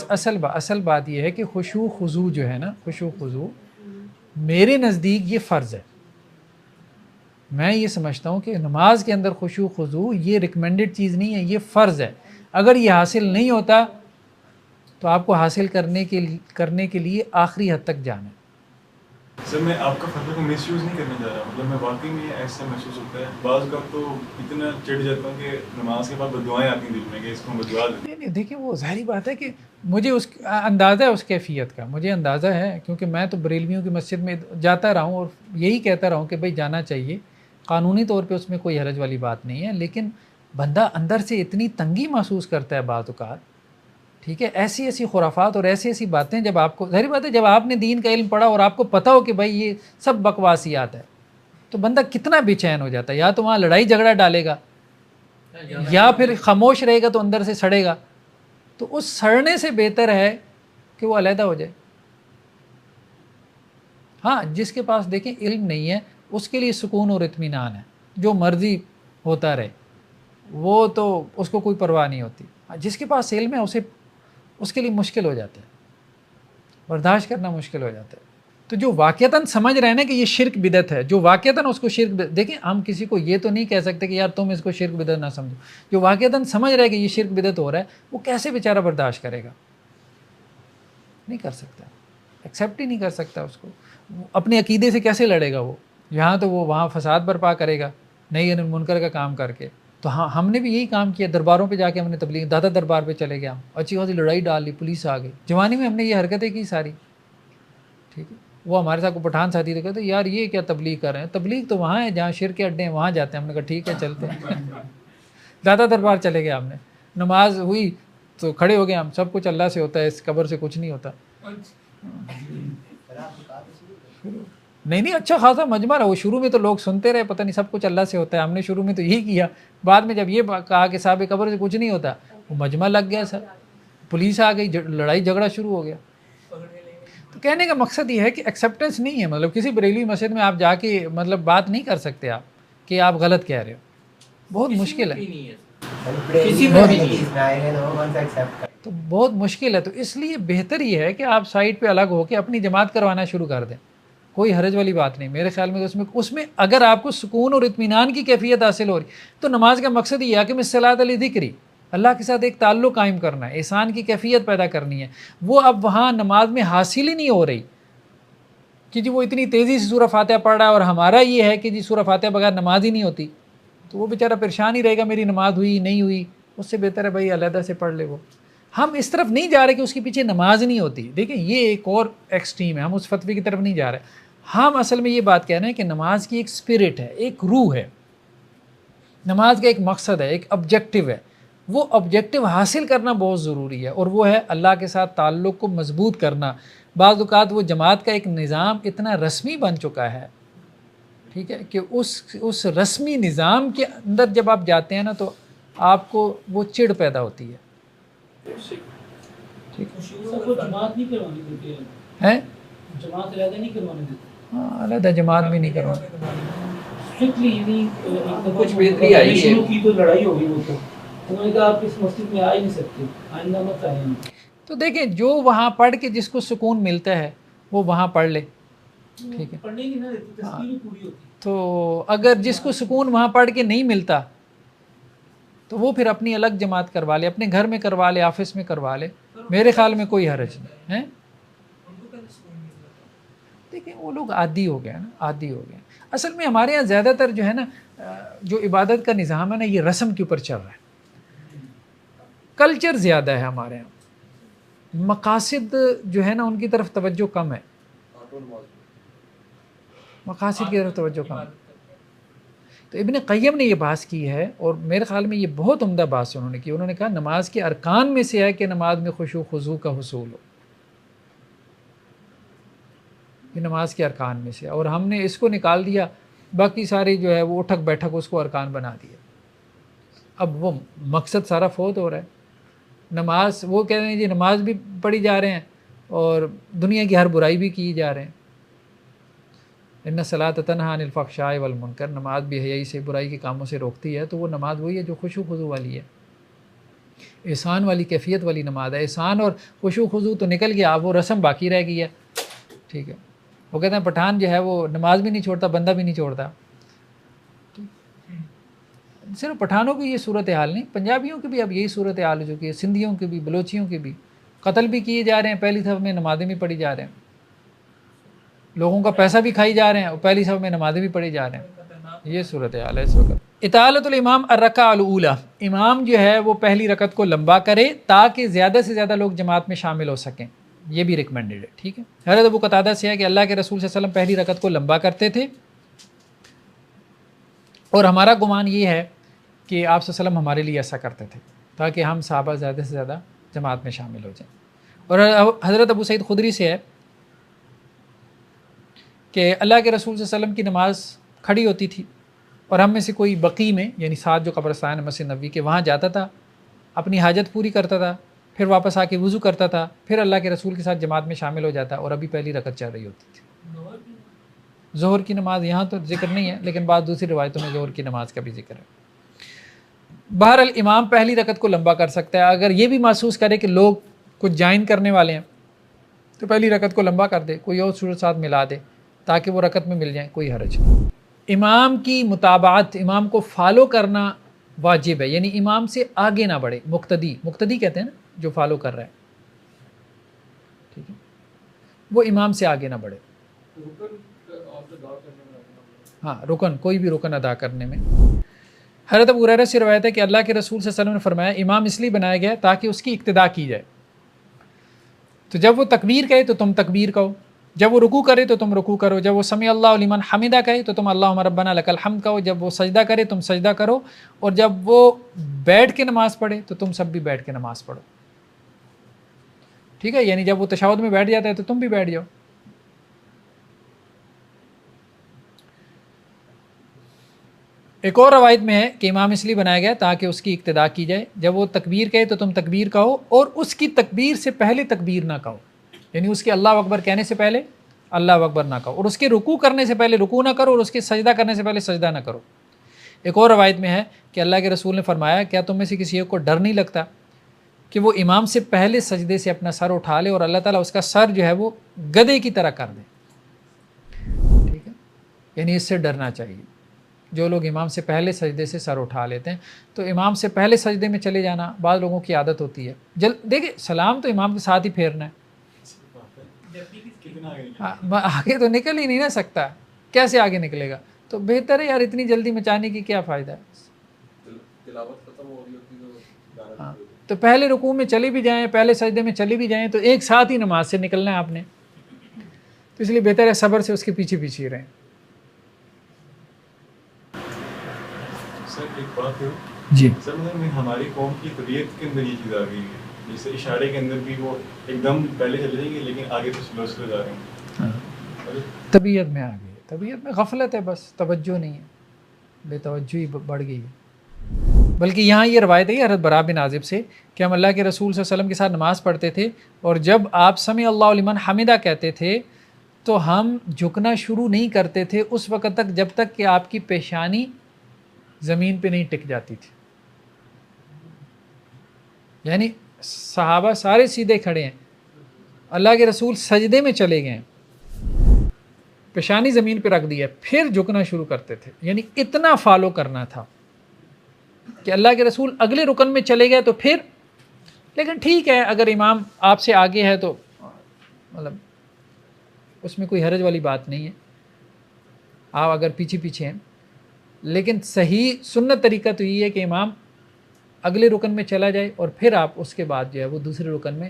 اصل بات یہ ہے کہ خشوع خضوع جو ہے نا, خشوع خضوع میرے نزدیک یہ فرض ہے. میں یہ سمجھتا ہوں کہ نماز کے اندر خشوع خضوع یہ ریکمینڈڈ چیز نہیں ہے, یہ فرض ہے. اگر یہ حاصل نہیں ہوتا تو آپ کو حاصل کرنے کے لیے آخری حد تک جانا ہے. سر میں آپ کا فتویٰ کو مس یوز نہیں کرنا چاہ رہا, مطلب میں واقعی میں ایسا محسوس ہوتا ہے بعض اوقات تو اتنا چڑھ جاتا ہوں کہ نماز کے بعد بددعائیں آتی ہیں دل میں کہ اس کو بددعا دیں. نہیں دیکھیں وہ ظاہری بات ہے کہ مجھے اس اندازہ ہے اس کیفیت کا, مجھے اندازہ ہے کیونکہ میں تو بریلویوں کی مسجد میں جاتا رہا ہوں اور یہی کہتا رہا ہوں کہ بھائی جانا چاہیے, قانونی طور پہ اس میں کوئی حرج والی بات نہیں ہے, لیکن بندہ اندر سے اتنی تنگی محسوس کرتا ہے بعض اوقات, ٹھیک ہے. ایسی خرافات اور ایسی باتیں جب آپ کو, ظاہری بات ہے جب آپ نے دین کا علم پڑھا اور آپ کو پتہ ہو کہ بھائی یہ سب بکواسیات ہے, تو بندہ کتنا بے چین ہو جاتا ہے. یا تو وہاں لڑائی جھگڑا ڈالے گا یا پھر خاموش رہے گا تو اندر سے سڑے گا. تو اس سڑنے سے بہتر ہے کہ وہ علیحدہ ہو جائے. ہاں جس کے پاس دیکھیں علم نہیں ہے اس کے لیے سکون اور اطمینان ہے، جو مرضی ہوتا رہے، وہ تو اس کو کوئی پرواہ نہیں ہوتی. جس کے پاس علم ہے اس کے لیے مشکل ہو جاتا ہے، برداشت کرنا مشکل ہو جاتا ہے. تو جو واقعتاً سمجھ رہے ہیں نا کہ یہ شرک بدعت ہے، جو واقعتاً اس کو دیکھیں ہم کسی کو یہ تو نہیں کہہ سکتے کہ یار تم اس کو شرک بدعت نہ سمجھو. جو واقعتاً سمجھ رہا ہے کہ یہ شرک بدعت ہو رہا ہے، وہ کیسے بیچارہ برداشت کرے گا؟ نہیں کر سکتا، ایکسیپٹ ہی نہیں کر سکتا. اس کو اپنے عقیدے سے کیسے لڑے گا؟ وہ یہاں تو وہ وہاں فساد برپا کرے گا نہیں انل منکر کا کام کر کے. تو ہاں ہم نے بھی یہی کام کیا، درباروں پہ جا کے ہم نے تبلیغ، دادا دربار پہ چلے گئے، ہم اچھی خاصی لڑائی ڈال لی، پولیس آ گئی. جوانی میں ہم نے یہ حرکتیں کی ساری، ٹھیک ہے. وہ ہمارے ساتھ کو پٹھان ساتھی تھے، کہتے یار یہ کیا تبلیغ کر رہے ہیں؟ تبلیغ تو وہاں ہے جہاں شرک کے اڈے ہیں، وہاں جاتے ہیں. ہم نے کہا ٹھیک ہے چلتے ہیں. دادا دربار چلے گئے ہم نے، نماز ہوئی تو کھڑے ہو گئے ہم. سب کچھ اللہ سے ہوتا ہے، اس قبر سے کچھ نہیں ہوتا. نہیں اچھا خاصا مجمع رہا. وہ شروع میں تو لوگ سنتے رہے پتہ نہیں سب کچھ اللہ سے ہوتا ہے، ہم نے شروع میں تو یہی کیا. بعد میں جب یہ کہا کہ صاحب قبر سے کچھ نہیں ہوتا، وہ مجمع لگ گیا سر، پولیس آ گئی، لڑائی جھگڑا شروع ہو گیا. تو کہنے کا مقصد یہ ہے کہ ایکسیپٹنس نہیں ہے. مطلب کسی بریلوی مسجد میں آپ جا کے مطلب بات نہیں کر سکتے آپ کہ آپ غلط کہہ رہے ہو، بہت مشکل ہے. کسی میں بھی نہیں تو بہت مشکل ہے. تو اس لیے بہتر یہ ہے کہ آپ سائڈ پہ الگ ہو کے اپنی جماعت کروانا شروع کر دیں. کوئی حرج والی بات نہیں میرے خیال میں. اس میں اگر آپ کو سکون اور اطمینان کی کیفیت حاصل ہو رہی تو نماز کا مقصد یہ ہے کہ میں صلاۃ علی ذکری، اللہ کے ساتھ ایک تعلق قائم کرنا ہے، احسان کی کیفیت پیدا کرنی ہے. وہ اب وہاں نماز میں حاصل ہی نہیں ہو رہی کہ جی وہ اتنی تیزی سے سورہ فاتحہ پڑھ رہا ہے اور ہمارا یہ ہے کہ جی سورہ فاتحہ بغیر نماز ہی نہیں ہوتی. تو وہ بیچارہ پریشان ہی رہے گا میری نماز ہوئی نہیں ہوئی. اس سے بہتر ہے بھائی علیحدہ سے پڑھ لے. وہ ہم اس طرف نہیں جا رہے کہ اس کے پیچھے نماز نہیں ہوتی. دیکھیں یہ ایک اور ایکسٹریم ہے، ہم اس فتوی کی طرف نہیں جا رہے. ہم اصل میں یہ بات کہہ رہے ہیں کہ نماز کی ایک اسپرٹ ہے، ایک روح ہے، نماز کا ایک مقصد ہے، ایک آبجیکٹیو ہے. وہ آبجیکٹیو حاصل کرنا بہت ضروری ہے، اور وہ ہے اللہ کے ساتھ تعلق کو مضبوط کرنا. بعض اوقات وہ جماعت کا ایک نظام اتنا رسمی بن چکا ہے، ٹھیک ہے، کہ اس رسمی نظام کے اندر جب آپ جاتے ہیں نا تو آپ کو وہ چڑ پیدا ہوتی ہے. جماعت نہیں کروانی دیتی ہے، جماعت علیحدہ نہیں کروانے دیتی. ہاں علیحدہ جماعت بھی نہیں کروانا. کچھ بہتری آئی ہے. شروع کی تو لڑائی ہوگی، وہ تو انہوں نے کہا آپ اس مسجد میں آ ہی نہیں سکتے، آئندہ مت آئیں. تو دیکھیں جو وہاں پڑھ کے جس کو سکون ملتا ہے وہ وہاں پڑھ لے، ٹھیک ہے. پڑھنے کی نہ دیتی، تسکین ہی پوری ہوتی. تو اگر جس کو سکون وہاں پڑھ کے نہیں ملتا تو وہ پھر اپنی الگ جماعت کروا لے، اپنے گھر میں کروا لے، آفس میں کروا لے. میرے خیال میں کوئی حرج نہیں ہے. دیکھیں وہ لوگ عادی ہو گئے نا، عادی ہو گئے. اصل میں ہمارے یہاں زیادہ تر جو ہے نا جو عبادت کا نظام ہے نا یہ رسم کے اوپر چل رہا ہے. کلچر زیادہ ہے ہمارے یہاں، مقاصد جو ہے نا ان کی طرف توجہ کم ہے. مقاصد کی طرف توجہ کم ہے. تو ابن قیم نے یہ بحث کی ہے، اور میرے خیال میں یہ بہت عمدہ بحث انہوں نے کی. انہوں نے کہا نماز کے ارکان میں سے ہے کہ نماز میں خشوع خضوع کا حصول ہو. یہ نماز کے ارکان میں سے، اور ہم نے اس کو نکال دیا، باقی سارے جو ہے وہ اٹھک بیٹھک اس کو ارکان بنا دیا. اب وہ مقصد سارا فوت ہو رہا ہے. نماز وہ کہہ رہے ہیں جی نماز بھی پڑھی جا رہے ہیں اور دنیا کی ہر برائی بھی کی جا رہے ہیں. ان الصلاۃ تنہی عن الفحشاء والمنکر، نماز بھی حیائی سے برائی کے کاموں سے روکتی ہے. تو وہ نماز وہی ہے جو خشوع خضوع والی ہے، احسان والی کیفیت والی نماز ہے. احسان اور خشوع خضوع تو نکل گیا، اب وہ رسم باقی رہ گئی ہے. ٹھیک ہے. وہ کہتے ہیں پٹھان جو ہے وہ نماز بھی نہیں چھوڑتا، بندہ بھی نہیں چھوڑتا. صرف پٹھانوں کی یہ صورت حال نہیں، پنجابیوں کی بھی اب یہی صورت حال ہو چکی ہے، سندھیوں کی بھی، بلوچیوں کی بھی. قتل بھی کیے جا رہے ہیں، پہلی صف میں نمازیں بھی پڑھی جا رہے ہیں. لوگوں کا پیسہ بھی کھائی جا رہے ہیں اور پہلی صف میں نمازیں بھی پڑھی جا رہے ہیں. یہ صورت حال ہے اس وقت. اطالۃ الامام الرکعۃ الاولی، امام جو ہے وہ پہلی رکعت کو لمبا کرے تاکہ زیادہ سے زیادہ لوگ جماعت میں شامل ہو سکیں. یہ بھی ریکمینڈڈ ہے. ٹھیک ہے. حضرت ابو قتادہ سے ہے کہ اللہ کے رسول صلی اللہ علیہ وسلم پہلی رکعت کو لمبا کرتے تھے، اور ہمارا گمان یہ ہے کہ آپ صلی اللہ علیہ وسلم ہمارے لیے ایسا کرتے تھے تاکہ ہم صحابہ زیادہ سے زیادہ جماعت میں شامل ہو جائیں. اور حضرت ابو سعید خدری سے ہے کہ اللہ کے رسول صلی اللہ علیہ وسلم کی نماز کھڑی ہوتی تھی، اور ہم میں سے کوئی بقی میں یعنی ساتھ جو قبرستان ہے مسجد نبوی کے وہاں جاتا تھا، اپنی حاجت پوری کرتا تھا، پھر واپس آ کے وضو کرتا تھا، پھر اللہ کے رسول کے ساتھ جماعت میں شامل ہو جاتا، اور ابھی پہلی رکعت چل رہی ہوتی تھی. ظہر کی نماز یہاں تو ذکر نہیں ہے، لیکن بعض دوسری روایتوں میں ظہر کی نماز کا بھی ذکر ہے۔ بہرحال امام پہلی رکعت کو لمبا کر سکتا ہے، اگر یہ بھی محسوس کرے کہ لوگ کچھ جوائن کرنے والے ہیں تو پہلی رکعت کو لمبا کر دے، کوئی اور صورت ساتھ ملا دے تاکہ وہ رکعت میں مل جائیں، کوئی حرج نہیں۔ امام کی متابعت، امام کو فالو کرنا واجب ہے، یعنی امام سے آگے نہ بڑھے۔ مقتدی کہتے ہیں نا جو فالو کر رہا ہے، ٹھیک ہے، وہ امام سے آگے نہ بڑھے۔ ہاں رکن، کوئی بھی رکن ادا کرنے میں۔ حضرت ابو ہریرہ سے روایت ہے کہ اللہ کے رسول صلی اللہ علیہ وسلم نے فرمایا امام اس لیے بنایا گیا تاکہ اس کی اقتداء کی جائے، تو جب وہ تکبیر کہے تو تم تکبیر کہو، جب وہ رکوع کرے تو تم رکوع کرو، جب وہ سمع اللہ لمن حمدہ کہے تو تم اللہم ربنا لک الحمد کہو، جب وہ سجدہ کرے تم سجدہ کرو، اور جب وہ بیٹھ کے نماز پڑھے تو تم سب بھی بیٹھ کے نماز پڑھو، ٹھیک ہے، یعنی جب وہ تشہد میں بیٹھ جاتا ہے تو تم بھی بیٹھ جاؤ۔ ایک اور روایت میں ہے کہ امام اس لیے بنایا گیا تاکہ اس کی اقتداء کی جائے، جب وہ تکبیر کہے تو تم تکبیر کہو، اور اس کی تکبیر سے پہلے تکبیر نہ کہو، یعنی اس کے اللہ اکبر کہنے سے پہلے اللہ اکبر نہ کہو، اور اس کے رکوع کرنے سے پہلے رکوع نہ کرو، اور اس کے سجدہ کرنے سے پہلے سجدہ نہ کرو۔ ایک اور روایت میں ہے کہ اللہ کے رسول نے فرمایا کیا تم میں سے کسی ایک کو ڈر نہیں لگتا کہ وہ امام سے پہلے سجدے سے اپنا سر اٹھا لے اور اللہ تعالیٰ اس کا سر جو ہے وہ گدھے کی طرح کر دے، ٹھیک ہے، یعنی اس سے ڈرنا چاہیے۔ جو لوگ امام سے پہلے سجدے سے سر اٹھا لیتے ہیں تو امام سے پہلے سجدے میں چلے جانا بعض لوگوں کی عادت ہوتی ہے، دیکھیں سلام تو امام کے ساتھ ہی پھیرنا ہے، آگے تو نکل ہی نہیں نہ سکتا، کیسے آگے نکلے گا؟ تو بہتر ہے یار اتنی جلدی مچانے کی کیا فائدہ ہے؟ ہاں تو پہلے رکوع میں چلے بھی جائیں، پہلے سجدے میں چلے بھی جائیں تو ایک ساتھ ہی نماز سے نکلنا ہے آپ نے، تو اس لیے بہتر ہے صبر سے اس کے پیچھے پیچھے رہیں۔ سر ایک بات ہے جی سر، ہماری قوم کی طبیعت کے اندر یہ چیز آ گئی ہے، جیسے اشارے کے اندر بھی وہ ایک دم پہلے چلے جائیں گے لیکن آگے تو سلو سلو جا رہے ہیں۔ ہاں طبیعت میں آ گئی، طبیعت میں غفلت ہے، بس توجہ نہیں ہے، بے توجہی بڑھ گئی ہے۔ بلکہ یہاں یہ روایت ہے حضرت براء بن عازب سے کہ ہم اللہ کے رسول صلی اللہ علیہ وسلم کے ساتھ نماز پڑھتے تھے، اور جب آپ سمع اللہ لمن حمدہ کہتے تھے تو ہم جھکنا شروع نہیں کرتے تھے اس وقت تک جب تک کہ آپ کی پیشانی زمین پہ نہیں ٹک جاتی تھی، یعنی صحابہ سارے سیدھے کھڑے ہیں، اللہ کے رسول سجدے میں چلے گئے ہیں، پیشانی زمین پہ رکھ دی ہے، پھر جھکنا شروع کرتے تھے، یعنی اتنا فالو کرنا تھا کہ اللہ کے رسول اگلے رکن میں چلے گئے تو پھر، لیکن ٹھیک ہے اگر امام آپ سے آگے ہے تو مطلب اس میں کوئی حرج والی بات نہیں ہے، آپ اگر پیچھے پیچھے ہیں، لیکن صحیح سنت طریقہ تو یہ ہے کہ امام اگلے رکن میں چلا جائے اور پھر آپ اس کے بعد جو ہے وہ دوسرے رکن میں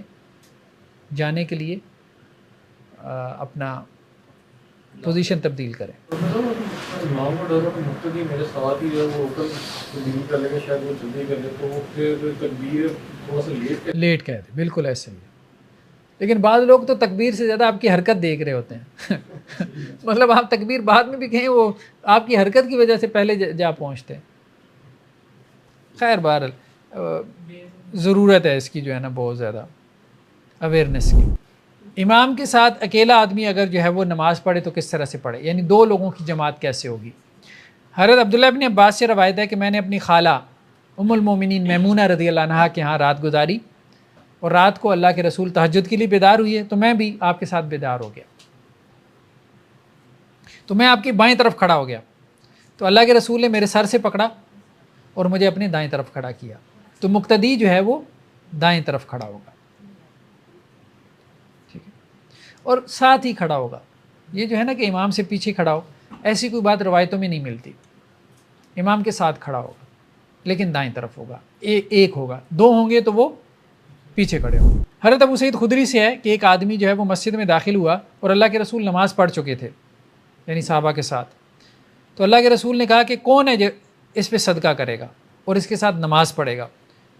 جانے کے لیے اپنا پوزیشن تبدیل کریں۔ امام کو ڈر مقتدی میرے ساتھ ہی جو وہ تبدیل کر لے گا، شاید وہ جلدی کر لے تو وہ پھر تکبیر تھوڑا سا لیٹ کہہ دے، بالکل ایسے ہی ہے، لیکن بعض لوگ تو تکبیر سے زیادہ آپ کی حرکت دیکھ رہے ہوتے ہیں مطلب آپ تکبیر بعد میں بھی کہیں، وہ آپ کی حرکت کی وجہ سے پہلے جا پہنچتے ہیں۔ خیر بہرحال ضرورت ہے اس کی جو ہے نا بہت زیادہ اویئرنیس کی۔ امام کے ساتھ اکیلا آدمی اگر جو ہے وہ نماز پڑھے تو کس طرح سے پڑھے، یعنی دو لوگوں کی جماعت کیسے ہوگی؟ حضرت عبداللہ ابن عباس سے روایت ہے کہ میں نے اپنی خالہ ام المومنین میمونہ رضی اللہ عنہا کے ہاں رات گزاری، اور رات کو اللہ کے رسول تہجد کے لیے بیدار ہوئی ہے تو میں بھی آپ کے ساتھ بیدار ہو گیا، تو میں آپ کی بائیں طرف کھڑا ہو گیا تو اللہ کے رسول نے میرے سر سے پکڑا اور مجھے اپنے دائیں طرف کھڑا کیا، تو مقتدی جو ہے وہ دائیں طرف کھڑا ہوگا، ٹھیک ہے، اور ساتھ ہی کھڑا ہوگا۔ یہ جو ہے نا کہ امام سے پیچھے کھڑا ہو، ایسی کوئی بات روایتوں میں نہیں ملتی، امام کے ساتھ کھڑا ہوگا لیکن دائیں طرف ہوگا، ایک ہوگا، دو ہوں گے تو وہ پیچھے کھڑے ہوں۔ حضرت ابو سعید خدری سے ہے کہ ایک آدمی جو ہے وہ مسجد میں داخل ہوا اور اللہ کے رسول نماز پڑھ چکے تھے، یعنی صحابہ کے ساتھ، تو اللہ کے رسول نے کہا کہ کون ہے جو اس پہ صدقہ کرے گا اور اس کے ساتھ نماز پڑھے گا؟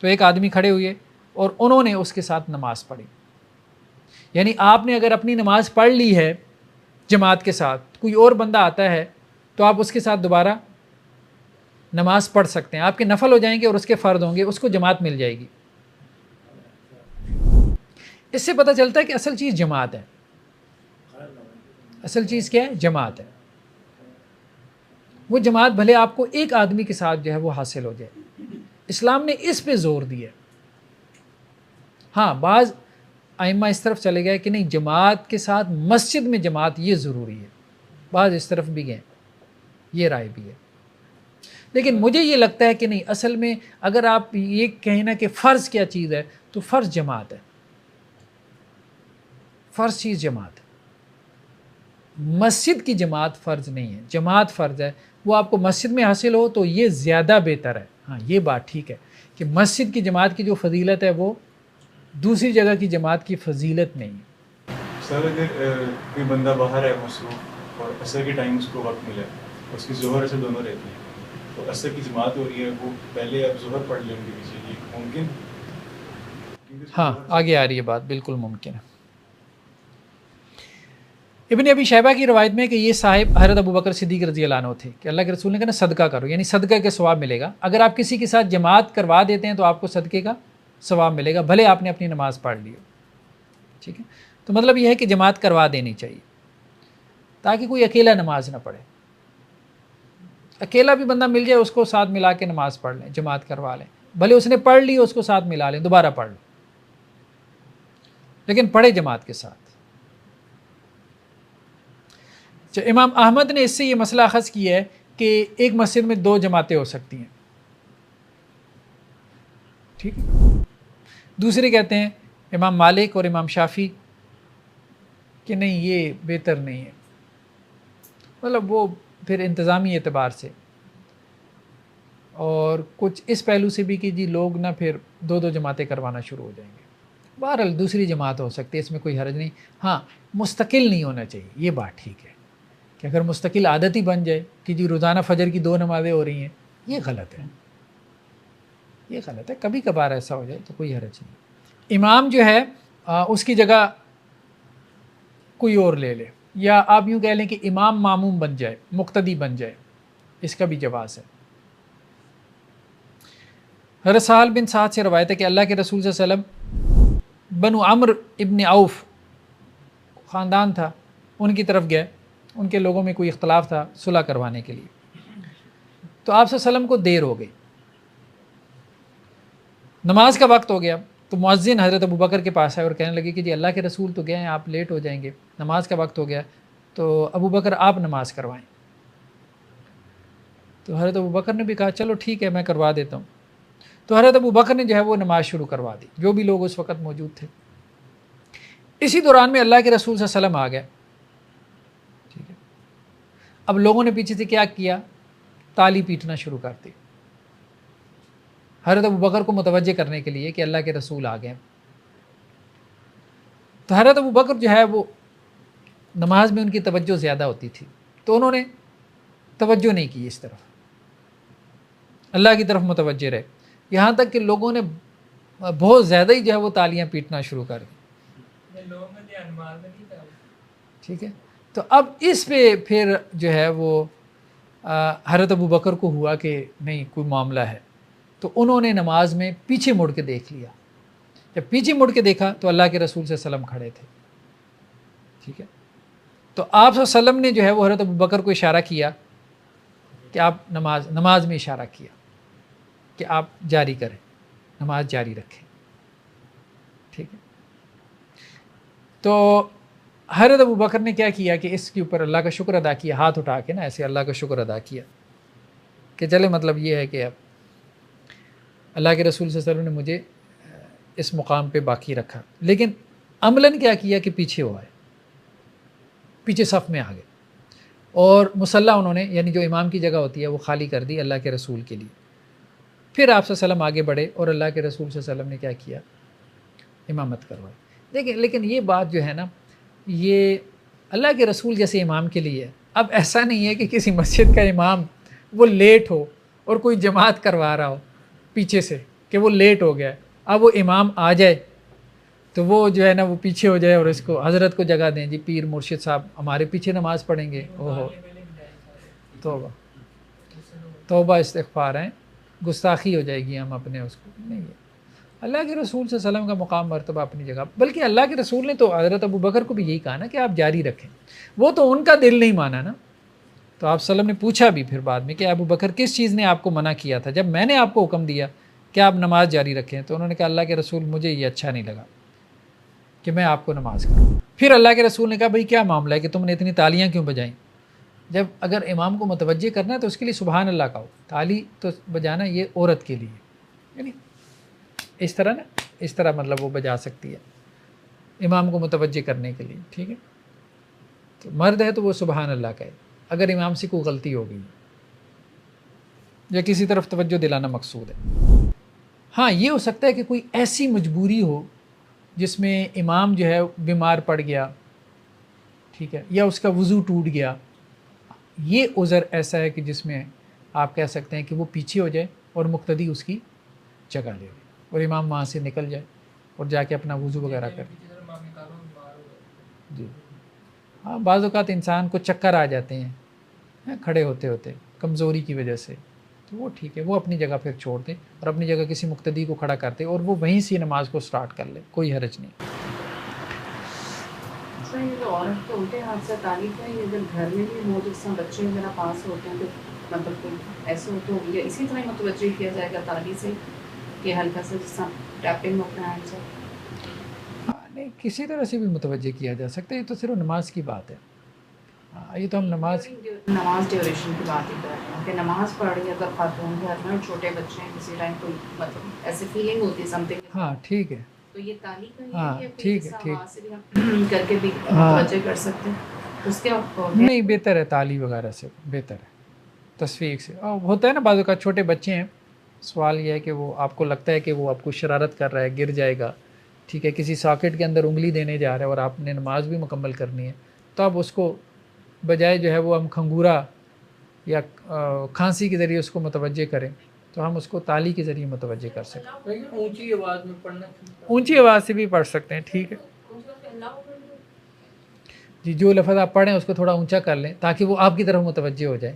تو ایک آدمی کھڑے ہوئے اور انہوں نے اس کے ساتھ نماز پڑھی، یعنی آپ نے اگر اپنی نماز پڑھ لی ہے جماعت کے ساتھ، کوئی اور بندہ آتا ہے تو آپ اس کے ساتھ دوبارہ نماز پڑھ سکتے ہیں، آپ کے نفل ہو جائیں گے اور اس کے فرض ہوں گے، اس کو جماعت مل جائے گی۔ اس سے پتہ چلتا ہے کہ اصل چیز جماعت ہے، اصل چیز کیا ہے؟ جماعت ہے. وہ جماعت بھلے آپ کو ایک آدمی کے ساتھ جو ہے وہ حاصل ہو جائے. اسلام نے اس پہ زور دیا. ہاں بعض ائمہ اس طرف چلے گئے کہ نہیں جماعت کے ساتھ مسجد میں جماعت یہ ضروری ہے. بعض اس طرف بھی گئے, یہ رائے بھی ہے. لیکن مجھے یہ لگتا ہے کہ نہیں, اصل میں اگر آپ یہ کہیں نا کہ فرض کیا چیز ہے تو فرض جماعت ہے. فرض چیز جماعت ہے. مسجد کی جماعت فرض نہیں ہے, جماعت فرض ہے. وہ آپ کو مسجد میں حاصل ہو تو یہ زیادہ بہتر ہے. ہاں یہ بات ٹھیک ہے کہ مسجد کی جماعت کی جو فضیلت ہے وہ دوسری جگہ کی جماعت کی فضیلت نہیں ہے. سر اگر کوئی بندہ باہر ہے مصروف اور عصر کے ٹائم اس کو وقت ملا, اس کی ظہر عصر دونوں رہتی ہیں, تو عصر کی جماعت ہو رہی ہے, وہ پہلے اب ظہر پڑھ لیں گے پیچھے, یہ ممکن؟ ہاں آگے آ رہی ہے بات, بالکل ممکن ہے. ابن ابی شیبہ کی روایت میں کہ یہ صاحب حضرت ابو بکر صدیق رضی اللہ عنہ تھے کہ اللہ کے رسول نے کہا نا صدقہ کرو, یعنی صدقہ کے ثواب ملے گا. اگر آپ کسی کے ساتھ جماعت کروا دیتے ہیں تو آپ کو صدقے کا ثواب ملے گا, بھلے آپ نے اپنی نماز پڑھ لی ہو. ٹھیک ہے, تو مطلب یہ ہے کہ جماعت کروا دینی چاہیے تاکہ کوئی اکیلا نماز نہ پڑھے. اکیلا بھی بندہ مل جائے اس کو ساتھ ملا کے نماز پڑھ لیں, جماعت کروا لیں. بھلے اس نے پڑھ لی اس کو ساتھ ملا لیں, دوبارہ پڑھ لیں, لیکن پڑھے جماعت کے ساتھ. امام احمد نے اس سے یہ مسئلہ اخذ کیا ہے کہ ایک مسجد میں 2 جماعتیں ہو سکتی ہیں. ٹھیک. دوسرے کہتے ہیں امام مالک اور امام شافعی کہ نہیں یہ بہتر نہیں ہے, مطلب وہ پھر انتظامی اعتبار سے, اور کچھ اس پہلو سے بھی کہ جی لوگ نہ پھر 2 جماعتیں کروانا شروع ہو جائیں گے. بہرحال دوسری جماعت ہو سکتی ہے, اس میں کوئی حرج نہیں. ہاں مستقل نہیں ہونا چاہیے, یہ بات ٹھیک ہے کہ اگر مستقل عادت ہی بن جائے کہ جی روزانہ فجر کی 2 نمازیں ہو رہی ہیں, یہ غلط ہے, یہ غلط ہے. کبھی کبھار ایسا ہو جائے تو کوئی حرج نہیں. امام جو ہے اس کی جگہ کوئی اور لے لے, یا آپ یوں کہہ لیں کہ امام معموم بن جائے, مقتدی بن جائے, اس کا بھی جواز ہے. حضرت سہل بن سعد سے روایت ہے کہ اللہ کے رسول صلی اللہ علیہ وسلم بنو عمرو ابن عوف خاندان تھا, ان کی طرف گئے. ان کے لوگوں میں کوئی اختلاف تھا, صلح کروانے کے لیے. تو آپ صلی اللہ علیہ وسلم کو دیر ہو گئی, نماز کا وقت ہو گیا. تو مؤذن حضرت ابو بکر کے پاس آئے اور کہنے لگے کہ جی اللہ کے رسول تو گئے ہیں, آپ لیٹ ہو جائیں گے, نماز کا وقت ہو گیا, تو ابو بکر آپ نماز کروائیں. تو حضرت ابو بکر نے بھی کہا چلو ٹھیک ہے میں کروا دیتا ہوں. تو حضرت ابو بکر نے جو ہے وہ نماز شروع کروا دی, جو بھی لوگ اس وقت موجود تھے. اسی دوران میں اللہ کے رسول صلی اللہ علیہ وسلم آ گئے. ٹھیک ہے, اب لوگوں نے پیچھے سے کیا کیا, تالی پیٹنا شروع کر دی حضرت ابو بکر کو متوجہ کرنے کے لیے کہ اللہ کے رسول آ گئے. تو حضرت ابو بکر جو ہے وہ نماز میں ان کی توجہ زیادہ ہوتی تھی, تو انہوں نے توجہ نہیں کی اس طرف, اللہ کی طرف متوجہ رہے, یہاں تک کہ لوگوں نے بہت زیادہ ہی جو ہے وہ تالیاں پیٹنا شروع کر دی. ٹھیک ہے, تو اب اس پہ پھر جو ہے وہ حضرت ابو بکر کو ہوا کہ نہیں کوئی معاملہ ہے, تو انہوں نے نماز میں پیچھے مڑ کے دیکھ لیا. جب پیچھے مڑ کے دیکھا تو اللہ کے رسول صلی اللہ علیہ وسلم کھڑے تھے. ٹھیک ہے, تو آپ صلی اللہ علیہ وسلم نے جو ہے وہ حضرت ابو بکر کو اشارہ کیا کہ آپ نماز میں اشارہ کیا کہ آپ جاری کریں, نماز جاری رکھیں. ٹھیک ہے, تو حضرت ابو بکر نے کیا کیا کہ اس کے اوپر اللہ کا شکر ادا کیا, ہاتھ اٹھا کے نا ایسے اللہ کا شکر ادا کیا کہ چلے مطلب یہ ہے کہ اب اللہ کے رسول صلی اللہ علیہ وسلم نے مجھے اس مقام پہ باقی رکھا. لیکن عملاً کیا کیا کہ پیچھے ہو آئے, پیچھے صف میں آ گئے, اور مصلی انہوں نے یعنی جو امام کی جگہ ہوتی ہے وہ خالی کر دی اللہ کے رسول کے لیے. پھر آپ صلی اللہ علیہ وسلم آگے بڑھے اور اللہ کے رسول صلی اللہ علیہ وسلم نے کیا کیا, امامت کروائی. لیکن یہ بات جو ہے نا, یہ اللہ کے رسول جیسے امام کے لیے ہے. اب ایسا نہیں ہے کہ کسی مسجد کا امام وہ لیٹ ہو اور کوئی جماعت کروا رہا ہو پیچھے سے کہ وہ لیٹ ہو گیا, اب وہ امام آ جائے تو وہ جو ہے نا وہ پیچھے ہو جائے اور اس کو حضرت کو جگہ دیں, جی پیر مرشد صاحب ہمارے پیچھے نماز پڑھیں گے. اوہو توبہ توبہ استغفار ہیں, گستاخی ہو جائے گی ہم اپنے اس کو نہیں ہے. اللہ کے رسول صلی اللہ علیہ وسلم کا مقام مرتبہ اپنی جگہ، بلکہ اللہ کے رسول نے تو حضرت ابو بکر کو بھی یہی کہا نا کہ آپ جاری رکھیں، وہ تو ان کا دل نہیں مانا نا، تو آپ صلی اللہ علیہ وسلم نے پوچھا بھی پھر بعد میں کہ ابو بکر کس چیز نے آپ کو منع کیا تھا جب میں نے آپ کو حکم دیا کہ آپ نماز جاری رکھیں؟ تو انہوں نے کہا اللہ کے رسول مجھے یہ اچھا نہیں لگا کہ میں آپ کو نماز کروں۔ پھر اللہ کے رسول نے کہا بھئی کیا معاملہ ہے کہ تم نے اتنی تالیاں کیوں بجائیں؟ جب اگر امام کو متوجہ کرنا ہے تو اس کے لیے سبحان اللہ کہو، تالی تو بجانا یہ عورت کے لیے، یعنی اس طرح نا، اس طرح مطلب وہ بجا سکتی ہے امام کو متوجہ کرنے کے لیے، ٹھیک ہے؟ تو مرد ہے تو وہ سبحان اللہ کہے اگر امام سے کوئی غلطی ہو گئی یا کسی طرف توجہ دلانا مقصود ہے۔ ہاں یہ ہو سکتا ہے کہ کوئی ایسی مجبوری ہو جس میں امام جو ہے بیمار پڑ گیا، ٹھیک ہے، یا اس کا وضو ٹوٹ گیا، یہ عذر ایسا ہے کہ جس میں آپ کہہ سکتے ہیں کہ وہ پیچھے ہو جائے اور مقتدی اس کی جگہ لے لے اور امام وہاں سے نکل جائے اور جا کے اپنا وضو وغیرہ کرے۔ جی ہاں، بعض اوقات انسان کو چکر آ جاتے ہیں کھڑے ہوتے ہوتے کمزوری کی وجہ سے، تو وہ ٹھیک ہے، وہ اپنی جگہ پھر چھوڑ دے اور اپنی جگہ کسی مقتدی کو کھڑا کرتے اور وہ وہیں سے نماز کو سٹارٹ کر لے، کوئی حرج نہیں۔ سر یہ جو عورت کے الٹے ہاتھ سے تعلیم ہے، یہ اگر گھر میں بھی ہو جس طرح بچے وغیرہ پاس ہوتے ہیں تو مطلب کوئی ایسے ہوتے ہو یا اسی طرح متوجہ کیا جائے گا تعلیم سے کہ ہلکا سا جس طرح ٹیپنگ اپنا ہینڈ سے؟ نہیں، کسی طرح سے بھی متوجہ کیا جا سکتا ہے، یہ تو صرف نماز کی بات ہے۔ یہ تو ہم نماز ڈیوریشن کی بات ہی کر رہے ہیں کہ نماز پڑھ رہی ہے اگر خاتون گھر میں چھوٹے بچے ہیں کسی ٹائم کوئی مطلب ایسی فیلنگ ہوتی ہے سم تھنگ، ہاں ٹھیک ہے، تو یہ تعلیم کا ہاں یہ ٹھیک ہے، ٹھیک سے بھی ہم کر کے بھی متوجہ کر سکتے ہیں اس کے نہیں، بہتر ہے تعلیم وغیرہ سے، بہتر ہے تصفیق سے۔ ہوتا ہے نا بعض اوقات چھوٹے بچے ہیں، سوال یہ ہے کہ وہ آپ کو لگتا ہے کہ وہ آپ کو شرارت کر رہا ہے، گر جائے گا، ٹھیک ہے، کسی ساکٹ کے اندر انگلی دینے جا رہا ہے اور آپ نے نماز بھی مکمل کرنی ہے، تو آپ اس کو بجائے جو ہے وہ ہم کھنگورا یا کھانسی کے ذریعے اس کو متوجہ کریں، تو ہم اس کو تالی کے ذریعے متوجہ کر سکیں۔ لیکن اونچی آواز میں پڑھنا اونچی آواز سے بھی پڑھ سکتے ہیں، ٹھیک ہے جی، جو لفظ آپ پڑھیں اس کو تھوڑا اونچا کر لیں تاکہ وہ آپ کی طرف متوجہ ہو جائے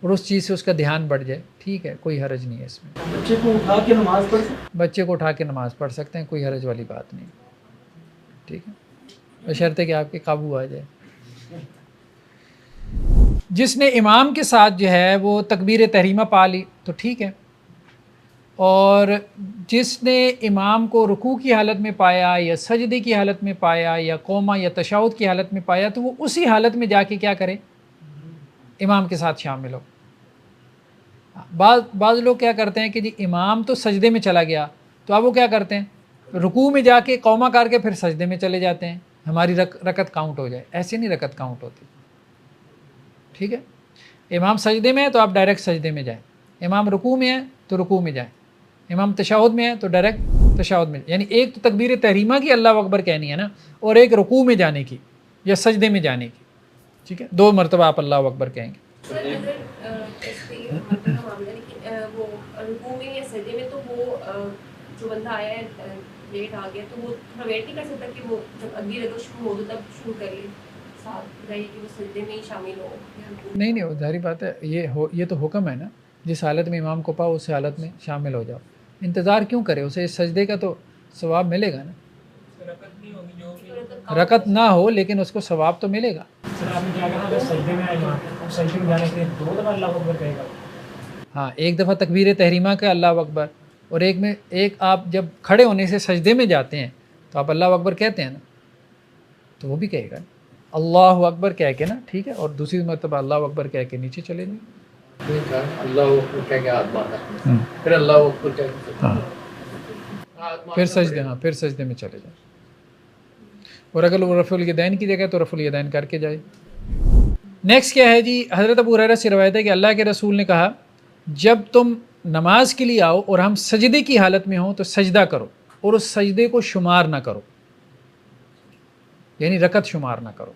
اور اس چیز سے اس کا دھیان بڑھ جائے، ٹھیک ہے، کوئی حرج نہیں ہے اس میں۔ بچے کو اٹھا کے نماز پڑھ سکتے بچے کو اٹھا کے نماز پڑھ سکتے ہیں، کوئی حرج والی بات نہیں، ٹھیک ہے، بشرطے کہ آپ کے قابو آ جائے۔ جس نے امام کے ساتھ جو ہے وہ تکبیر تحریمہ پا لی تو ٹھیک ہے، اور جس نے امام کو رکوع کی حالت میں پایا یا سجدے کی حالت میں پایا یا قوما یا تشہد کی حالت میں پایا تو وہ اسی حالت میں جا کے کیا کرے؟ امام کے ساتھ شامل ہو۔ بعض لوگ کیا کرتے ہیں کہ جی امام تو سجدے میں چلا گیا تو اب وہ کیا کرتے ہیں رکوع میں جا کے قوما کر کے پھر سجدے میں چلے جاتے ہیں، ہماری رکعت کاؤنٹ ہو جائے۔ ایسے نہیں رکعت کاؤنٹ ہوتی، ٹھیک ہے؟ امام سجدے میں ہے تو آپ ڈائریکٹ سجدے میں جائیں، امام رکوع میں ہے تو رکوع میں جائیں، امام تشہد میں ہے تو ڈائریکٹ تشہد میں، یعنی ایک تو تکبیر تحریمہ کی اللہ اکبر کہنی ہے نا، اور ایک رکوع میں جانے کی یا سجدے میں جانے کی، ٹھیک ہے، 2 مرتبہ آپ اللہ اکبر کہیں گے۔ سر اگر معاملہ ہے وہ رکوع میں یا سجدے میں تو وہ جو بندہ آیا ہے لیٹ آ گیا تو وہ تھوڑا ویٹ نہیں کر سکتا کہ وہ جب اگلی رکعت شروع ہو تو تب شروع کر لے، ساتھ رہی کہ وہ سجدے میں ہی شامل ہو؟ نہیں، وہ ظاہری بات ہے، یہ تو حکم ہے نا، جس حالت میں امام کو پاؤ اس حالت میں شامل ہو جاؤ، انتظار کیوں کرے، اسے اس سجدے کا تو ثواب ملے گا نا، رکعت نہیں ہوگی جو رکعت نہ ہو لیکن اس کو ثواب تو ملے گا۔ سر آپ نے کیا کہا اگر سجدے میں آئے اور سجدے میں جانے کے لیے 2 دفعہ اللہ اکبر کہے گا؟ ہاں، ایک دفعہ تکبیر تحریمہ کا اللہ اکبر، اور ایک آپ جب کھڑے ہونے سے سجدے میں جاتے ہیں تو آپ اللہ اکبر کہتے ہیں نا، تو وہ بھی کہے گا اللہ اکبر کہہ کے نا، ٹھیک ہے، اور دوسری مرتبہ اللہ اکبر کہہ کے نیچے چلے جائیں۔ اللہ اکبر کہہ کے ہاتھ باندھا، پھر اللہ اکبر کہہ کے پھر سجدے، ہاں پھر سجدے میں چلے جائیں، اور اگر وہ رفع الیدین کی جگہ تو رفع الیدین کر کے جائے۔ نیکسٹ کیا ہے جی، حضرت ابو ہریرہ سے روایت ہے کہ اللہ کے رسول نے کہا جب تم نماز کے لیے آؤ اور ہم سجدے کی حالت میں ہوں تو سجدہ کرو اور اس سجدے کو شمار نہ کرو، یعنی رکعت شمار نہ کرو،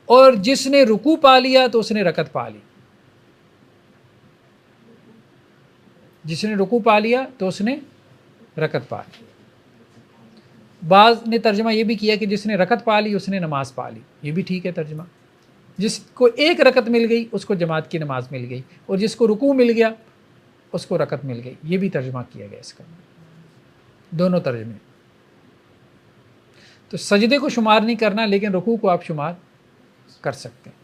اور جس نے رکوع پا لیا تو اس نے رکعت پا لی، جس نے رکوع پا لیا تو اس نے رکعت پا لی۔ بعض نے ترجمہ یہ بھی کیا کہ جس نے رکعت پا لی اس نے نماز پا لی، یہ بھی ٹھیک ہے ترجمہ۔ جس کو ایک رکعت مل گئی اس کو جماعت کی نماز مل گئی، اور جس کو رکوع مل گیا اس کو رکعت مل گئی، یہ بھی ترجمہ کیا گیا اس کا۔ دونوں ترجمے. تو سجدے کو شمار نہیں کرنا لیکن رکوع کو آپ شمار کر سکتے ہیں.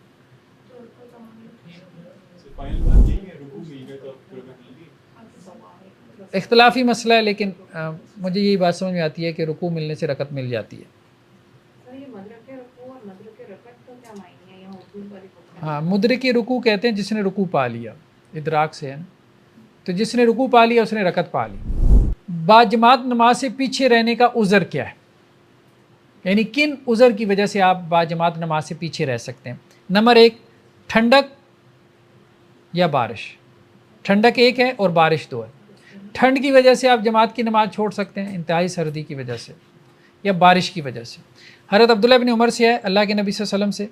فائنل بات یہی ہے رکوع مل گئے تو آپ رکعت مل گئی. اختلافی مسئلہ ہے لیکن مجھے یہی بات سمجھ میں آتی ہے کہ رکوع ملنے سے رکعت مل جاتی ہے. ہاں مدرک رکوع کہتے ہیں جس نے رکوع پا لیا، ادراک سے ہے نا. تو جس نے رکوع پا لیا اس نے رکعت پا لی. باجماعت نماز سے پیچھے رہنے کا عذر کیا ہے، یعنی کن عذر کی وجہ سے آپ باجماعت نماز سے پیچھے رہ سکتے ہیں. نمبر 1 ٹھنڈک یا بارش. ٹھنڈک 1 ہے اور بارش 2 ہے. ٹھنڈ کی وجہ سے آپ جماعت کی نماز چھوڑ سکتے ہیں انتہائی سردی کی وجہ سے یا بارش کی وجہ سے. حضرت عبداللہ بن عمر سے ہے اللہ کے نبی صلی اللہ علیہ وسلم سے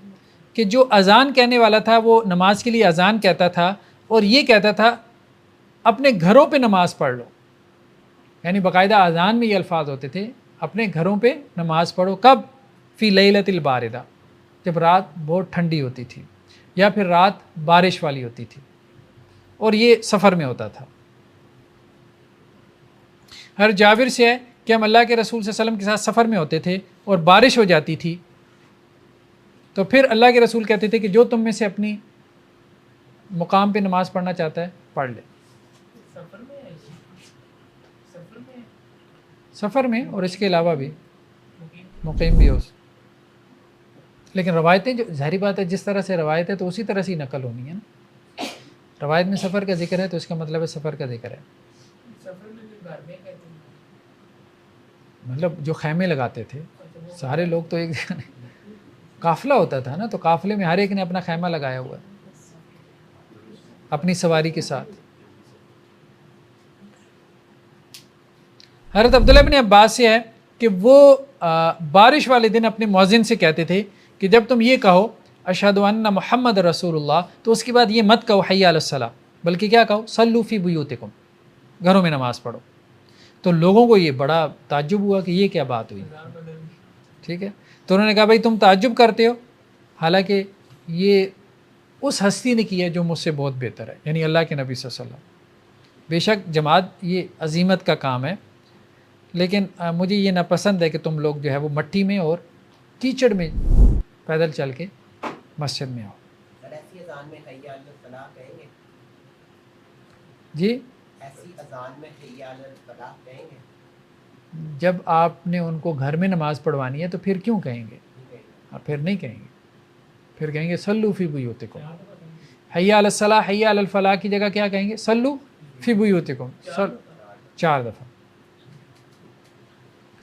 کہ جو اذان کہنے والا تھا وہ نماز کے لیے اذان کہتا تھا اور یہ کہتا تھا اپنے گھروں پہ نماز پڑھ لو. یعنی باقاعدہ اذان میں یہ الفاظ ہوتے تھے اپنے گھروں پہ نماز پڑھو. کب؟ فی لیلۃ الباردہ، جب رات بہت ٹھنڈی ہوتی تھی یا پھر رات بارش والی ہوتی تھی، اور یہ سفر میں ہوتا تھا. ہر جابر سے ہے کہ ہم اللہ کے رسول صلی اللہ علیہ وسلم کے ساتھ سفر میں ہوتے تھے اور بارش ہو جاتی تھی تو پھر اللہ کے رسول کہتے تھے کہ جو تم میں سے اپنی مقام پہ نماز پڑھنا چاہتا ہے پڑھ لے. سفر میں اور اس کے علاوہ بھی مقیم بھی ہو. لیکن روایتیں جو ظاہری بات ہے جس طرح سے روایت ہے تو اسی طرح سے ہی نقل ہونی ہے نا. روایت میں سفر کا ذکر ہے تو اس کا مطلب ہے سفر کا ذکر ہے. مطلب جو خیمے لگاتے تھے سارے لوگ تو ایک جگہ نہیں، قافلہ ہوتا تھا نا، تو قافلے میں ہر ایک نے اپنا خیمہ لگایا ہوا ہے اپنی سواری کے ساتھ. حضرت عبداللہ بن عباس سے ہے کہ وہ بارش والے دن اپنے مؤذن سے کہتے تھے کہ جب تم یہ کہو اشہد ان محمد رسول اللہ تو اس کے بعد یہ مت کہو حی علی الصلاۃ، بلکہ کیا کہو صلوا فی بیوتکم، گھروں میں نماز پڑھو. تو لوگوں کو یہ بڑا تعجب ہوا کہ یہ کیا بات ہوئی. ٹھیک ہے، تو انہوں نے کہا بھائی تم تعجب کرتے ہو، حالانکہ یہ اس ہستی نے کیا جو مجھ سے بہت بہتر ہے، یعنی اللہ کے نبی صلی اللہ علیہ وسلم. بے شک جماعت یہ عظیمت کا کام ہے، لیکن مجھے یہ ناپسند ہے کہ تم لوگ جو ہے وہ مٹی میں اور کیچڑ میں پیدل چل کے مسجد میں آؤ. ایسی اذان میں حی علی الفلاح کہیں گے؟ جی ایسی اذان میں حی علی الفلاح کہیں گے؟ جب آپ نے ان کو گھر میں نماز پڑھوانی ہے تو پھر کیوں کہیں گے؟ پھر نہیں کہیں گے، پھر کہیں گے صلوا فی بیوتکم. حی علی الصلاح حی علی الفلاح کی جگہ کیا کہیں گے؟ صلوا فی بیوتکم، 4 دفعہ.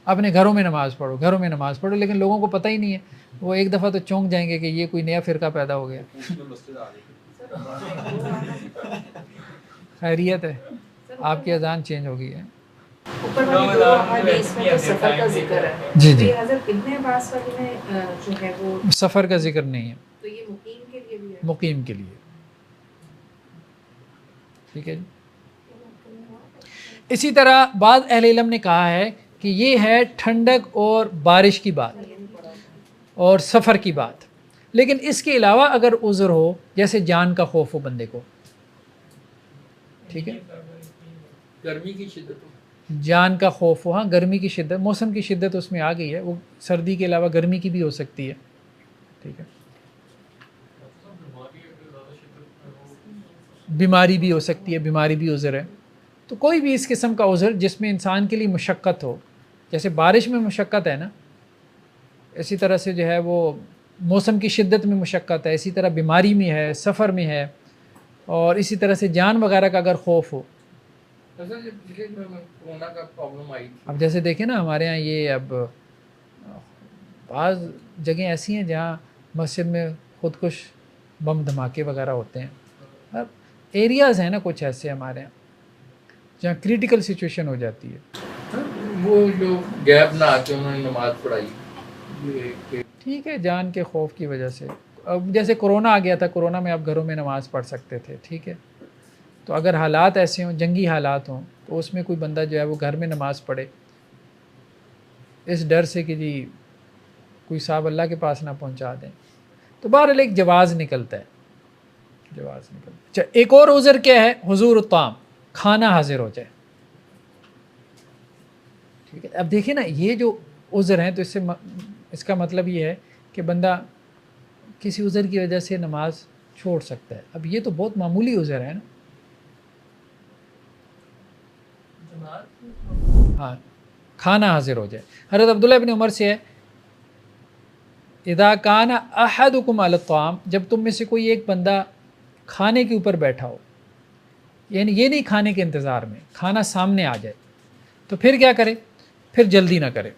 اپنے گھروں میں نماز پڑھو، گھروں میں نماز پڑھو. لیکن لوگوں کو پتہ ہی نہیں ہے، وہ ایک دفعہ تو چونک جائیں گے کہ یہ کوئی نیا فرقہ پیدا ہو گیا. خیریت ہے، آپ کی اذان چینج ہو گئی ہے. اوپر والی 2 حدیث میں تو سفر کا ذکر ہے. جی جی، حضرت ابن عباس والی میں جو ہے وہ سفر کا ذکر نہیں ہے، تو یہ مقیم کے لیے بھی ہے. مقیم کے لیے. ٹھیک ہے جی. اسی طرح بعض اہل علم نے کہا ہے کہ یہ ہے ٹھنڈک اور بارش کی بات اور سفر کی بات، لیکن اس کے علاوہ اگر عذر ہو جیسے جان کا خوف ہو بندے کو، ٹھیک ہے، گرمی کی شدت، جان کا خوف ہو، ہاں گرمی کی شدت، موسم کی شدت اس میں آ گئی ہے، وہ سردی کے علاوہ گرمی کی بھی ہو سکتی ہے. ٹھیک ہے، بیماری بھی ہو سکتی ہے، بیماری بھی عذر ہے. تو کوئی بھی اس قسم کا عذر جس میں انسان کے لیے مشقت ہو، جیسے بارش میں مشقت ہے نا، اسی طرح سے جو ہے وہ موسم کی شدت میں مشقت ہے، اسی طرح بیماری میں ہے، سفر میں ہے، اور اسی طرح سے جان وغیرہ کا اگر خوف ہو. کورونا کا پرابلم آئی، اب جیسے دیکھیں نا ہمارے ہاں یہ اب بعض جگہیں ایسی ہیں جہاں مسجد میں خودکش بم دھماکے وغیرہ ہوتے ہیں. اب ایریاز ہیں نا کچھ ایسے ہمارے یہاں جہاں کریٹیکل سچویشن ہو جاتی ہے. وہ جو گیپ نہ آ کے انہوں نے نماز پڑھائی. ٹھیک ہے، جان کے خوف کی وجہ سے. اب جیسے کرونا آ گیا تھا، کرونا میں آپ گھروں میں نماز پڑھ سکتے تھے، ٹھیک ہے. تو اگر حالات ایسے ہوں، جنگی حالات ہوں، تو اس میں کوئی بندہ جو ہے وہ گھر میں نماز پڑھے اس ڈر سے کہ جی کوئی صاحب اللہ کے پاس نہ پہنچا دیں، تو بہرحال ایک جواز نکلتا ہے، جواز نکلتا ہے. اچھا، ایک اور عذر کیا ہے؟ حضور الطعام، کھانا حاضر ہو جائے. ٹھیک ہے. اب دیکھیں نا یہ جو عذر ہیں تو اس کا مطلب یہ ہے کہ بندہ کسی عذر کی وجہ سے نماز چھوڑ سکتا ہے. اب یہ تو بہت معمولی عذر ہے نا. ہاں کھانا حاضر ہو جائے. حضرت عبداللہ ابن عمر سے ہے اذا کان احدکم علی الطعام، جب تم میں سے کوئی ایک بندہ کھانے کے اوپر بیٹھا ہو، یعنی یہ نہیں کھانے کے انتظار میں، کھانا سامنے آ جائے، تو پھر کیا کرے؟ پھر جلدی نہ کرے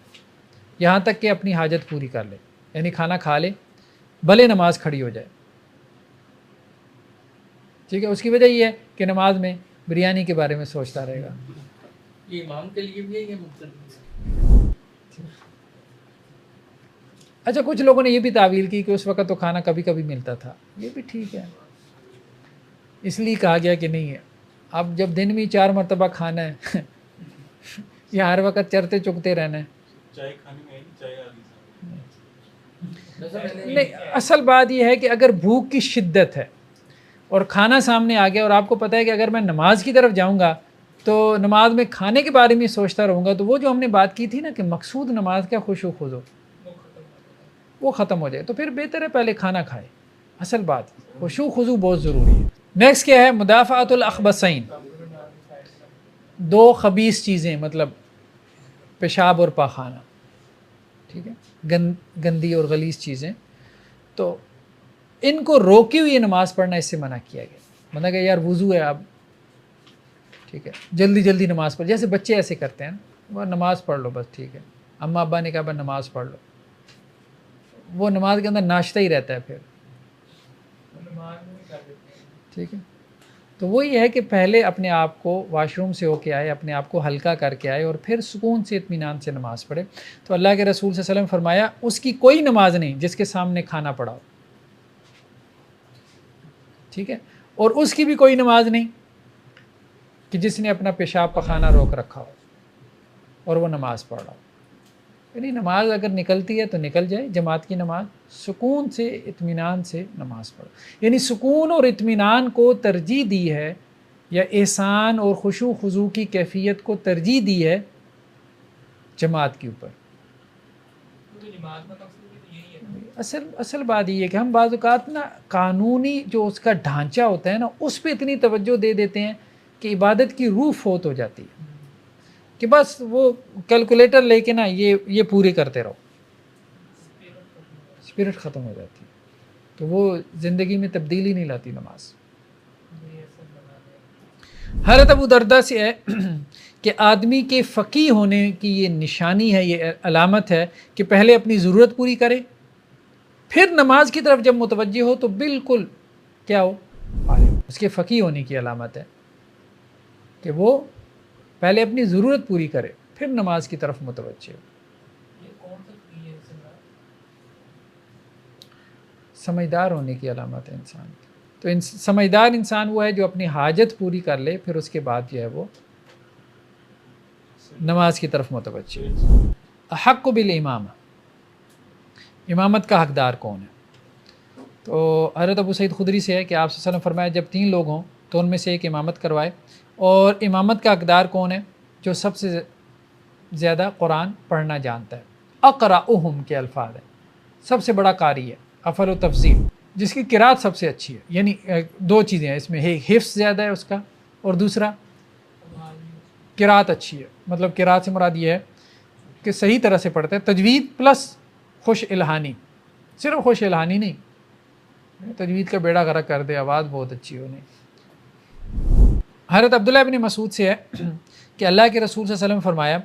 یہاں تک کہ اپنی حاجت پوری کر لے، یعنی کھانا کھا لے بھلے نماز کھڑی ہو جائے. ٹھیک ہے. اس کی وجہ یہ ہے کہ نماز میں بریانی کے بارے میں سوچتا رہے گا. یہ امام کے لیے بھی ہے یہ مقتدی؟ اچھا کچھ لوگوں نے یہ بھی تعویل کی کہ اس وقت تو کھانا کبھی کبھی ملتا تھا. یہ بھی ٹھیک ہے، اس لیے کہا گیا کہ نہیں ہے اب جب دن میں 4 مرتبہ کھانا ہے یا ہر وقت چرتے چکتے رہنا ہے. چائے کھانے میں چائے آ نہیں، اصل بات یہ ہے کہ اگر بھوک کی شدت ہے اور کھانا سامنے آ گیا اور آپ کو پتہ ہے کہ اگر میں نماز کی طرف جاؤں گا تو نماز میں کھانے کے بارے میں سوچتا رہوں گا، تو وہ جو ہم نے بات کی تھی نا کہ مقصود نماز کا خشوع و خضوع وہ ختم ہو جائے، تو پھر بہتر ہے پہلے کھانا کھائے. اصل بات خشوع و خضوع بہت ضروری ہے. نیکسٹ کیا ہے؟ مدافعۃ الاخبثین، 2 خبیث چیزیں مطلب پیشاب اور پاخانہ. ٹھیک ہے، گندی اور غلیظ چیزیں، تو ان کو روکی ہوئی نماز پڑھنا اس سے منع کیا گیا. منع کہ یار وضو ہے اب، ٹھیک ہے جلدی جلدی نماز پڑھ، جیسے بچے ایسے کرتے ہیں وہ نماز پڑھ لو بس، ٹھیک ہے اماں ابا نے کہا بس نماز پڑھ لو، وہ نماز کے اندر ناشتہ ہی رہتا ہے پھر. ٹھیک ہے. تو وہ یہ ہے کہ پہلے اپنے آپ کو واش روم سے ہو کے آئے، اپنے آپ کو ہلکا کر کے آئے اور پھر سکون سے اطمینان سے نماز پڑھے. تو اللہ کے رسول صلی اللہ علیہ وسلم فرمایا اس کی کوئی نماز نہیں جس کے سامنے کھانا پڑا ہو. ٹھیک ہے. اور اس کی بھی کوئی نماز نہیں کہ جس نے اپنا پیشاب پخانہ روک رکھا ہو اور وہ نماز پڑھ رہا ہو. یعنی نماز اگر نکلتی ہے تو نکل جائے، جماعت کی نماز، سکون سے اطمینان سے نماز پڑھو. یعنی سکون اور اطمینان کو ترجیح دی ہے، یا احسان اور خشوع و خضوع کی کیفیت کو ترجیح دی ہے جماعت کے اوپر. اصل بات یہ ہے کہ ہم بعض اوقات نا قانونی جو اس کا ڈھانچہ ہوتا ہے نا اس پہ اتنی توجہ دے دیتے ہیں کہ عبادت کی روح فوت ہو جاتی ہے، کہ بس وہ کیلکولیٹر لے کے نا یہ پورے کرتے رہو، اسپرٹ ختم ہو جاتی ہے. تو وہ زندگی میں تبدیلی نہیں لاتی نماز. حضرت ابو دردہ سے ہے کہ آدمی کے فقیہ ہونے کی یہ نشانی ہے، یہ علامت ہے کہ پہلے اپنی ضرورت پوری کرے، پھر نماز کی طرف جب متوجہ ہو تو بالکل کیا ہو، اس کے فقیہ ہونے کی علامت ہے کہ وہ پہلے اپنی ضرورت پوری کرے پھر نماز کی طرف متوجہ ہو. سمجھدار ہونے کی علامت ہے انسان کی. تو سمجھدار انسان وہ ہے جو اپنی حاجت پوری کر لے پھر اس کے بعد جو ہے وہ نماز کی طرف متوجہ. حق بالامامہ، امامت کا حقدار کون ہے؟ تو حضرت ابو سعید خدری سے ہے کہ آپ صلی اللہ علیہ وسلم فرمایا جب 3 لوگ ہوں تو ان میں سے ایک امامت کروائے. اور امامت کا حقدار کون ہے؟ جو سب سے زیادہ قرآن پڑھنا جانتا ہے. اقرأہم کے الفاظ ہیں، سب سے بڑا قاری ہے. افل و تفضیل، جس کی قرات سب سے اچھی ہے. یعنی 2 چیزیں ہیں اس میں، حفظ زیادہ ہے اس کا، اور دوسرا قرات اچھی ہے. مطلب قرات سے مراد یہ ہے کہ صحیح طرح سے پڑھتا ہے، تجوید پلس خوش الہانی. صرف خوش الہانی نہیں، تجوید کا بیڑا غرق کر دے، آواز بہت اچھی ہو. نہیں. حضرت عبداللہ ابن مسعود سے ہے کہ اللہ کے رسول صلی اللہ علیہ وسلم فرمایا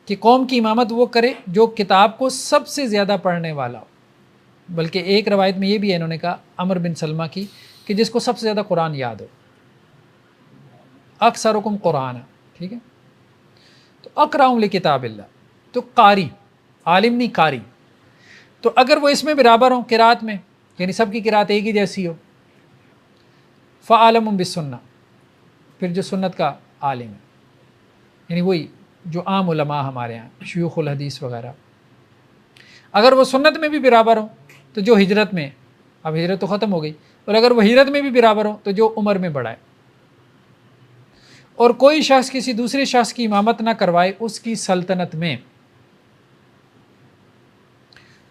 کہ قوم کی امامت وہ کرے جو کتاب کو سب سے زیادہ پڑھنے والا ہو. بلکہ ایک روایت میں یہ بھی ہے، انہوں نے کہا عمر بن سلمہ کی، کہ جس کو سب سے زیادہ قرآن یاد ہو. اکثرکم قرآن، ٹھیک ہے. تو اقرأہم لکتاب اللہ، تو قاری، عالم نہیں قاری. تو اگر وہ اس میں برابر ہوں قرات میں، یعنی سب کی قرات ایک ہی جیسی ہو، فعالم بالسنہ، پھر جو سنت کا عالم ہے، یعنی وہی جو عام علماء ہمارے ہاں شیوخ الحدیث وغیرہ. اگر وہ سنت میں بھی برابر ہوں تو جو ہجرت میں، اب ہجرت تو ختم ہو گئی، اور اگر وہ ہجرت میں بھی برابر ہو تو جو عمر میں بڑا ہے. اور کوئی شخص کسی دوسرے شخص کی امامت نہ کروائے اس کی سلطنت میں،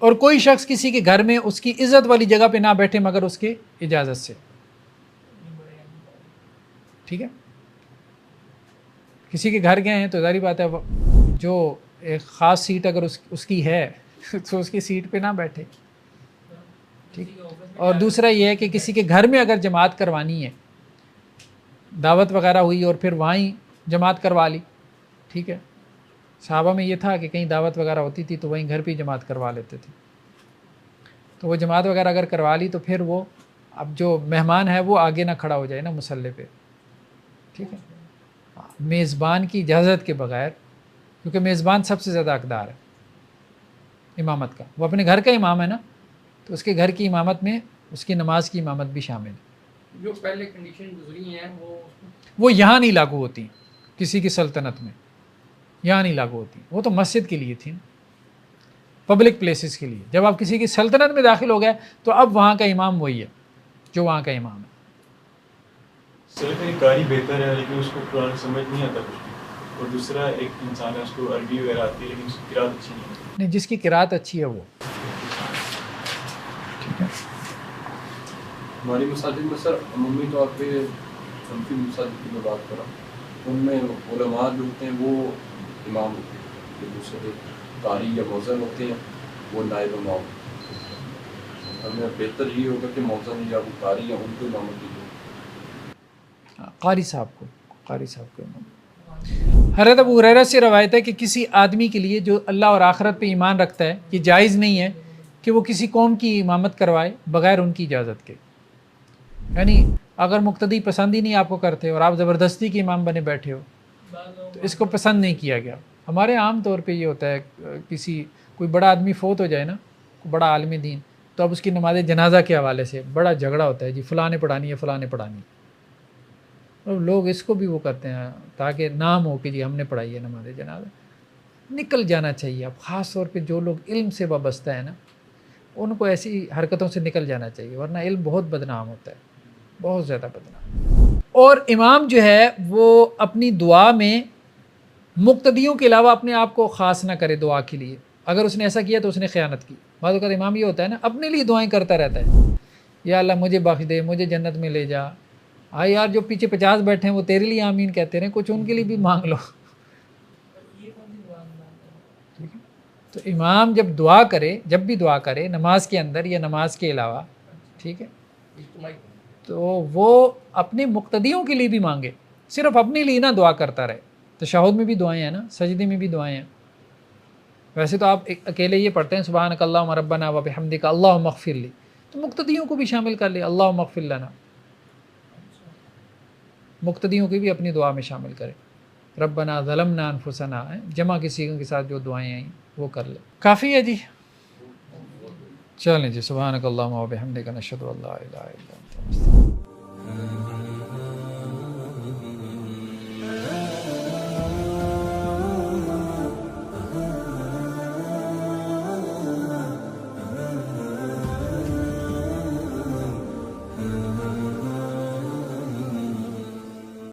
اور کوئی شخص کسی کے گھر میں اس کی عزت والی جگہ پہ نہ بیٹھے مگر اس کے اجازت سے. ٹھیک ہے، کسی کے گھر گئے ہیں تو ظاہری بات ہے جو ایک خاص سیٹ اگر اس کی ہے تو اس کی سیٹ پہ نہ بیٹھے. ٹھیک، اور دوسرا یہ ہے کہ کسی کے گھر میں اگر جماعت کروانی ہے، دعوت وغیرہ ہوئی اور پھر وہاں ہی جماعت کروا لی. ٹھیک ہے، صحابہ میں یہ تھا کہ کہیں دعوت وغیرہ ہوتی تھی تو وہیں گھر پہ ہی جماعت کروا لیتے تھے. تو وہ جماعت وغیرہ اگر کروا لی تو پھر وہ اب جو مہمان ہے وہ آگے نہ کھڑا ہو جائے نا مصلی پہ. ٹھیک ہے، میزبان کی اجازت کے بغیر، کیونکہ میزبان سب سے زیادہ حقدار ہے امامت کا، وہ اپنے گھر کا امام ہے نا، تو اس کے گھر کی امامت میں اس کی نماز کی امامت بھی شامل ہے. جو پہلے کنڈیشن گزری ہیں وہ یہاں نہیں لاگو ہوتی، کسی کی سلطنت میں یہاں نہیں لاگو ہوتی. وہ تو مسجد کے لیے تھی، پبلک پلیسز کے لیے. جب آپ کسی کی سلطنت میں داخل ہو گئے تو اب وہاں کا امام وہی ہے جو وہاں کا امام ہے. صرف ایک قاری بہتر ہے لیکن اس کو قرآن سمجھ نہیں آتا کچھ بھی، اور دوسرا ایک انسان ہے اس کو عربی وغیرہ آتی ہے لیکن اس کی قرأت اچھی نہیں ہے. نہیں، جس کی قرأت اچھی ہے وہ. ٹھیک ہے، ہماری مساجد میں سر عمومی طور پہ حنفی مساجد کی میں بات کر رہا ہوں، ان میں علماء جو ہوتے ہیں وہ امام ہوتے ہیں، جو دوسرے قاری یا مؤذن ہوتے ہیں وہ نائب امام. ہمیں بہتر یہ ہوگا کہ مؤذن یا وہ قاری یا ان کو امامت دی جائے. قاری صاحب کو امام. حضرت ابو ہریرہ سے روایت ہے کہ کسی آدمی کے لیے جو اللہ اور آخرت پہ ایمان رکھتا ہے یہ جائز نہیں ہے کہ وہ کسی قوم کی امامت کروائے بغیر ان کی اجازت کے. یعنی اگر مقتدی پسند ہی نہیں آپ کو کرتے اور آپ زبردستی کے امام بنے بیٹھے ہو تو اس کو پسند نہیں کیا گیا. ہمارے عام طور پہ یہ ہوتا ہے کوئی بڑا آدمی فوت ہو جائے نا، کوئی بڑا عالم دین، تو اب اس کی نماز جنازہ کے حوالے سے بڑا جھگڑا ہوتا ہے، جی فلاں نے پڑھانی ہے فلاں نے پڑھانی ہے. اور لوگ اس کو بھی وہ کرتے ہیں تاکہ نام ہو کہ جی ہم نے پڑھائی ہے نماز جنازہ. نکل جانا چاہیے. اب خاص طور پہ جو لوگ علم سے وابستہ ہیں نا ان کو ایسی حرکتوں سے نکل جانا چاہیے، ورنہ علم بہت بدنام ہوتا ہے، بہت زیادہ بدنام. اور امام جو ہے وہ اپنی دعا میں مقتدیوں کے علاوہ اپنے آپ کو خاص نہ کرے دعا کے لیے. اگر اس نے ایسا کیا تو اس نے خیانت کی. بعض اوقات امام یہ ہوتا ہے نا اپنے لیے دعائیں کرتا رہتا ہے، یا اللہ مجھے بخش دے، مجھے جنت میں لے جا. ہاں یار جو پیچھے 50 بیٹھے ہیں وہ تیرے لیے آمین کہتے رہے، کچھ ان کے لیے بھی مانگ لو. تو امام جب دعا کرے، جب بھی دعا کرے نماز کے اندر یا نماز کے علاوہ، ٹھیک ہے، تو وہ اپنے مقتدیوں کے لیے بھی مانگے، صرف اپنے لیے نہ دعا کرتا رہے. تشہد میں بھی دعائیں ہیں نا، سجدے میں بھی دعائیں ہیں. ویسے تو آپ اکیلے یہ پڑھتے ہیں سبحانک اللہم ربنا و بحمدک اللہم اغفر لی، تو مقتدیوں کو بھی شامل کر لے، اللہم اغفر لنا. مقتدیوں کی بھی اپنی دعا میں شامل کرے. ربنا ظلمنا انفسنا، جمع کسی کے ساتھ جو دعائیں آئیں وہ کر لے. کافی ہے جی، چلیں جی. سبحانک اللہم و بحمدک نشہد ان لا الہ الا انت